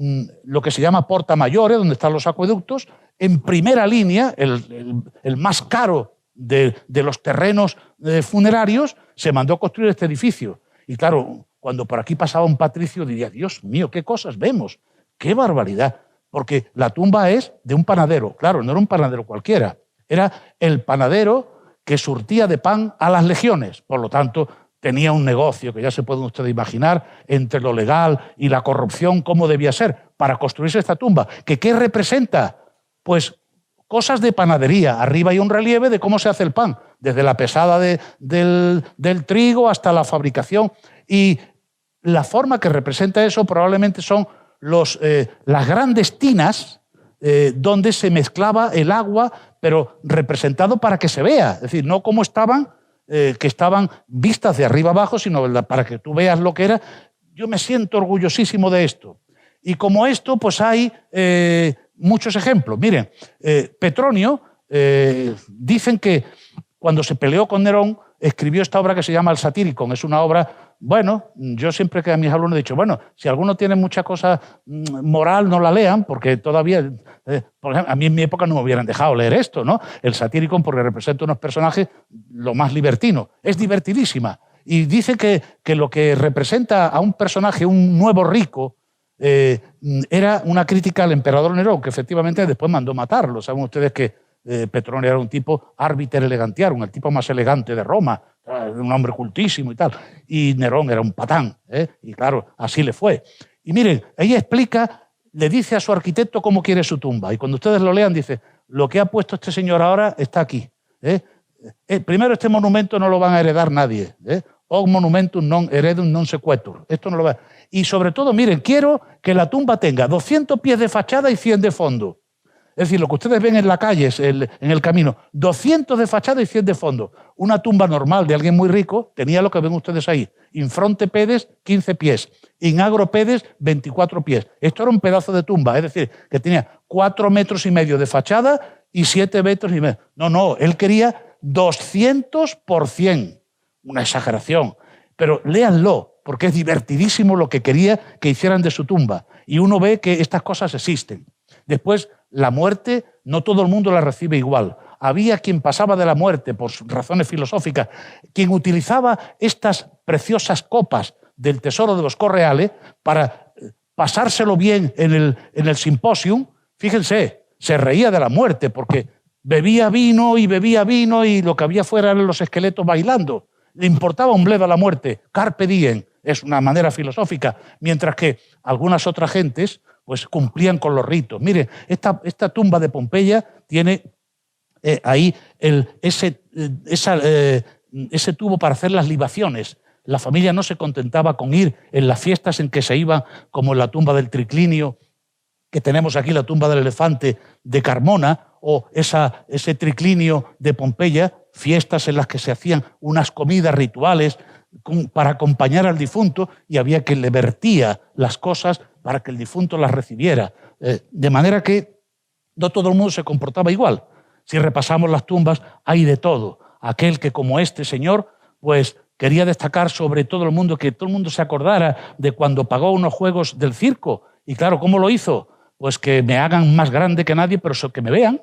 lo que se llama Porta Maggiore, donde están los acueductos, en primera línea, el más caro de los terrenos funerarios, se mandó a construir este edificio. Y claro, cuando por aquí pasaba un patricio diría, Dios mío, qué cosas vemos, qué barbaridad, porque la tumba es de un panadero. Claro, no era un panadero cualquiera, era el panadero que surtía de pan a las legiones. Por lo tanto, tenía un negocio que ya se pueden ustedes imaginar entre lo legal y la corrupción, cómo debía ser para construirse esta tumba. ¿Qué representa? Pues cosas de panadería. Arriba hay un relieve de cómo se hace el pan, desde la pesada del trigo hasta la fabricación. Y la forma que representa eso probablemente son las grandes tinas donde se mezclaba el agua, pero representado para que se vea. Es decir, no como estaban, que estaban vistas de arriba abajo, sino para que tú veas lo que era. Yo me siento orgullosísimo de esto. Y como esto, pues hay muchos ejemplos. Miren, Petronio, dicen que cuando se peleó con Nerón, escribió esta obra que se llama El Satíricon. Es una obra, bueno, yo siempre que a mis alumnos he dicho, bueno, si alguno tiene mucha cosa moral, no la lean, porque todavía, por ejemplo, a mí en mi época no me hubieran dejado leer esto, ¿no? El Satíricon, porque representa unos personajes lo más libertino. Es divertidísima. Y dice que lo que representa a un personaje, un nuevo rico, era una crítica al emperador Nerón, que efectivamente después mandó matarlo. Saben ustedes que Petronio era un tipo árbiter elegantiarum, el tipo más elegante de Roma, un hombre cultísimo y tal. Y Nerón era un patán, y claro, así le fue. Y miren, ella explica, le dice a su arquitecto cómo quiere su tumba. Y cuando ustedes lo lean, dice, lo que ha puesto este señor ahora está aquí. Primero, este monumento no lo van a heredar nadie. O monumentum non heredum non sequetur. Esto no lo va. Y sobre todo, miren, quiero que la tumba tenga 200 pies de fachada y 100 de fondo. Es decir, lo que ustedes ven en la calle, en el camino, 200 de fachada y 100 de fondo. Una tumba normal de alguien muy rico tenía lo que ven ustedes ahí. In fronte pedes, 15 pies. In agro pedes, 24 pies. Esto era un pedazo de tumba, es decir, que tenía 4,5 metros de fachada y 7 metros y medio. No, él quería 200 por 100. Una exageración. Pero léanlo, porque es divertidísimo lo que quería que hicieran de su tumba. Y uno ve que estas cosas existen. Después, la muerte, no todo el mundo la recibe igual. Había quien pasaba de la muerte por razones filosóficas, quien utilizaba estas preciosas copas del tesoro de los Correales para pasárselo bien en el simposium. Fíjense, se reía de la muerte porque bebía vino y lo que había fuera eran los esqueletos bailando. Le importaba un bledo a la muerte. Carpe diem es una manera filosófica, mientras que algunas otras gentes pues cumplían con los ritos. Mire, esta tumba de Pompeya tiene ahí ese tubo para hacer las libaciones. La familia no se contentaba con ir en las fiestas en que se iban, como en la tumba del Triclinio, que tenemos aquí la tumba del elefante de Carmona, o ese triclinio de Pompeya, fiestas en las que se hacían unas comidas rituales para acompañar al difunto y había quien le vertía las cosas para que el difunto las recibiera. De manera que no todo el mundo se comportaba igual. Si repasamos las tumbas, hay de todo. Aquel que, como este señor, pues quería destacar sobre todo el mundo, que todo el mundo se acordara de cuando pagó unos juegos del circo. Y claro, ¿cómo lo hizo? Pues que me hagan más grande que nadie, pero que me vean,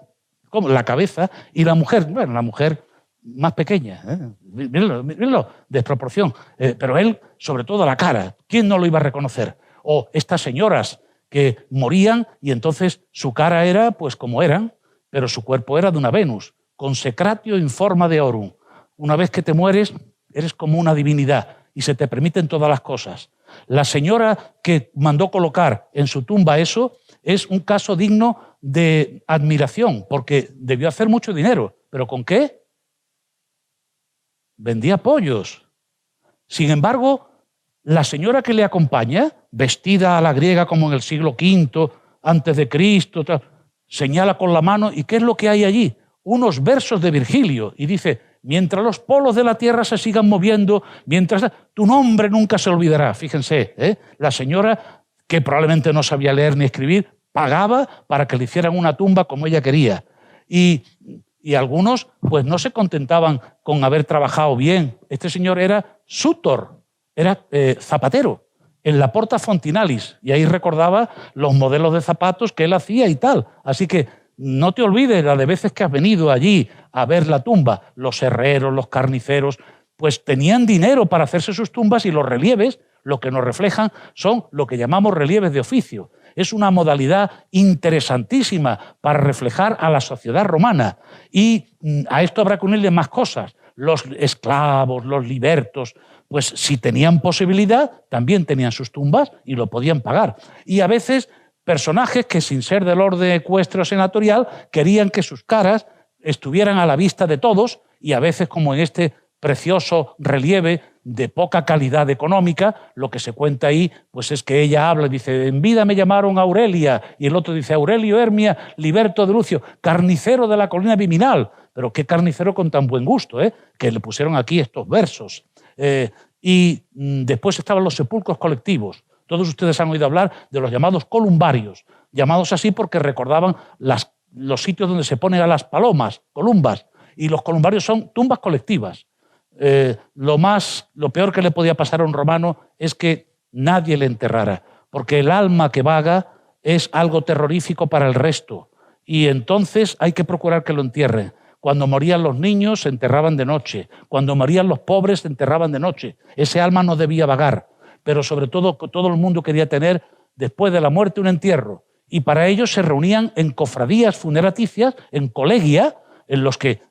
como la cabeza. Y la mujer, bueno, la mujer más pequeña, mírenlo, desproporción. Pero él, sobre todo la cara, ¿quién no lo iba a reconocer? O estas señoras que morían y entonces su cara era pues como eran, pero su cuerpo era de una Venus, consecratio in forma de orum. Una vez que te mueres, eres como una divinidad y se te permiten todas las cosas. La señora que mandó colocar en su tumba eso es un caso digno de admiración, porque debió hacer mucho dinero. ¿Pero con qué? Vendía pollos.
Sin embargo, la señora que le acompaña, vestida a la griega como en el siglo V, antes de Cristo, señala con la mano, ¿y qué es lo que hay allí? Unos versos de Virgilio, y dice: mientras los polos de la tierra se sigan moviendo, mientras tu nombre nunca se olvidará. Fíjense, la señora, que probablemente no sabía leer ni escribir, pagaba para que le hicieran una tumba como ella quería. Y algunos pues no se contentaban con haber trabajado bien. Este señor era sutor, era zapatero en la Porta Fontinalis, y ahí recordaba los modelos de zapatos que él hacía y tal. Así que no te olvides la de veces que has venido allí a ver la tumba. Los herreros, los carniceros, pues tenían dinero para hacerse sus tumbas, y los relieves lo que nos reflejan son lo que llamamos relieves de oficio. Es una modalidad interesantísima para reflejar a la sociedad romana, y a esto habrá que unirle más cosas. Los esclavos, los libertos, pues si tenían posibilidad, también tenían sus tumbas y lo podían pagar. Y a veces personajes que, sin ser del orden ecuestre o senatorial, querían que sus caras estuvieran a la vista de todos, y a veces, como en este precioso relieve de poca calidad económica, lo que se cuenta ahí pues es que ella habla y dice: en vida me llamaron Aurelia, y el otro dice: Aurelio Hermia, Liberto de Lucio, carnicero de la colina Viminal. Pero qué carnicero con tan buen gusto, que le pusieron aquí estos versos. Y después estaban los sepulcros colectivos. Todos ustedes han oído hablar de los llamados columbarios, llamados así porque recordaban los sitios donde se ponen a las palomas, columbas, y los columbarios son tumbas colectivas. Lo peor que le podía pasar a un romano es que nadie le enterrara, porque el alma que vaga es algo terrorífico para el resto, y entonces hay que procurar que lo entierren. Cuando morían los niños, se enterraban de noche. Cuando morían los pobres, se enterraban de noche. Ese alma no debía vagar, pero sobre todo el mundo quería tener, después de la muerte, un entierro, y para ello se reunían en cofradías funeraticias, en colegia, en los que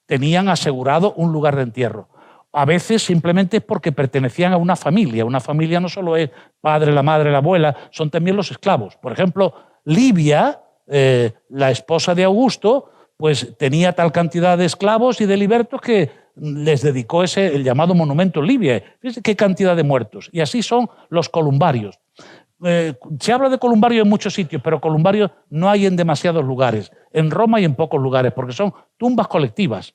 tenían asegurado un lugar de entierro. A veces simplemente es porque pertenecían a una familia. Una familia no solo es padre, la madre, la abuela, son también los esclavos. Por ejemplo, Livia, la esposa de Augusto, pues tenía tal cantidad de esclavos y de libertos que les dedicó el llamado monumento Livia. Fíjense qué cantidad de muertos. Y así son los columbarios. Se habla de columbarios en muchos sitios, pero columbarios no hay en demasiados lugares. En Roma hay en pocos lugares, porque son tumbas colectivas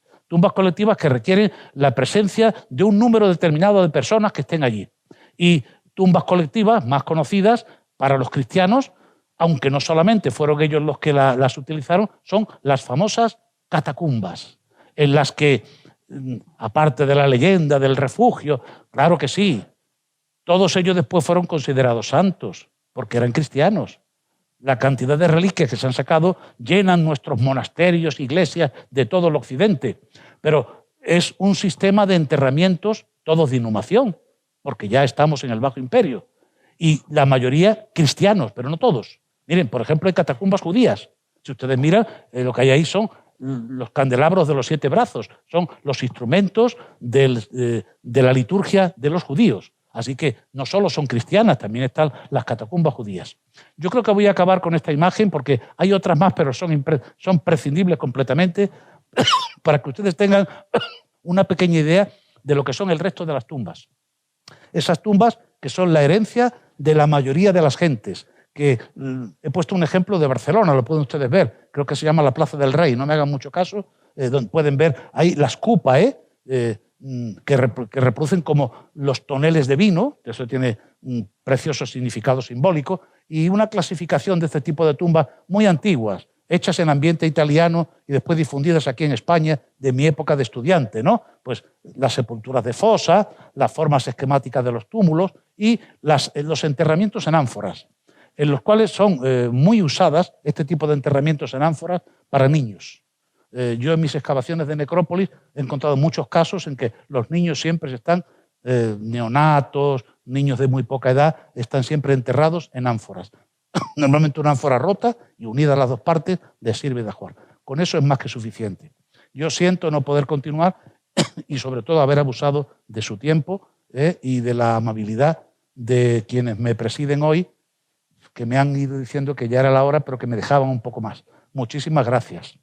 que requieren la presencia de un número determinado de personas que estén allí. Y tumbas colectivas más conocidas para los cristianos, aunque no solamente fueron ellos los que las utilizaron, son las famosas catacumbas, en las que, aparte de la leyenda del refugio, claro que sí, todos ellos después fueron considerados santos, porque eran cristianos. La cantidad de reliquias que se han sacado llenan nuestros monasterios, iglesias de todo el occidente, pero es un sistema de enterramientos, todos de inhumación, porque ya estamos en el Bajo Imperio, y la mayoría cristianos, pero no todos. Miren, por ejemplo, hay catacumbas judías. Si ustedes miran, lo que hay ahí son los candelabros de los 7 brazos, son los instrumentos de la liturgia de los judíos. Así que no solo son cristianas, también están las catacumbas judías. Yo creo que voy a acabar con esta imagen porque hay otras más, pero son prescindibles completamente para que ustedes tengan una pequeña idea de lo que son el resto de las tumbas. Esas tumbas que son la herencia de la mayoría de las gentes, que he puesto un ejemplo de Barcelona, lo pueden ustedes ver, creo que se llama la Plaza del Rey, no me hagan mucho caso, donde pueden ver ahí las cupas, que reproducen como los toneles de vino, eso tiene un precioso significado simbólico, y una clasificación de este tipo de tumbas muy antiguas, hechas en ambiente italiano y después difundidas aquí en España de mi época de estudiante, ¿no? Pues las sepulturas de fosa, las formas esquemáticas de los túmulos y los enterramientos en ánforas, en los cuales son muy usadas este tipo de enterramientos en ánforas para niños. Yo en mis excavaciones de necrópolis he encontrado muchos casos en que los niños siempre están, neonatos, niños de muy poca edad, están siempre enterrados en ánforas. Normalmente una ánfora rota y unida a las dos partes les sirve de ajuar. Con eso es más que suficiente. Yo siento no poder continuar y sobre todo haber abusado de su tiempo y de la amabilidad de quienes me presiden hoy, que me han ido diciendo que ya era la hora, pero que me dejaban un poco más. Muchísimas gracias.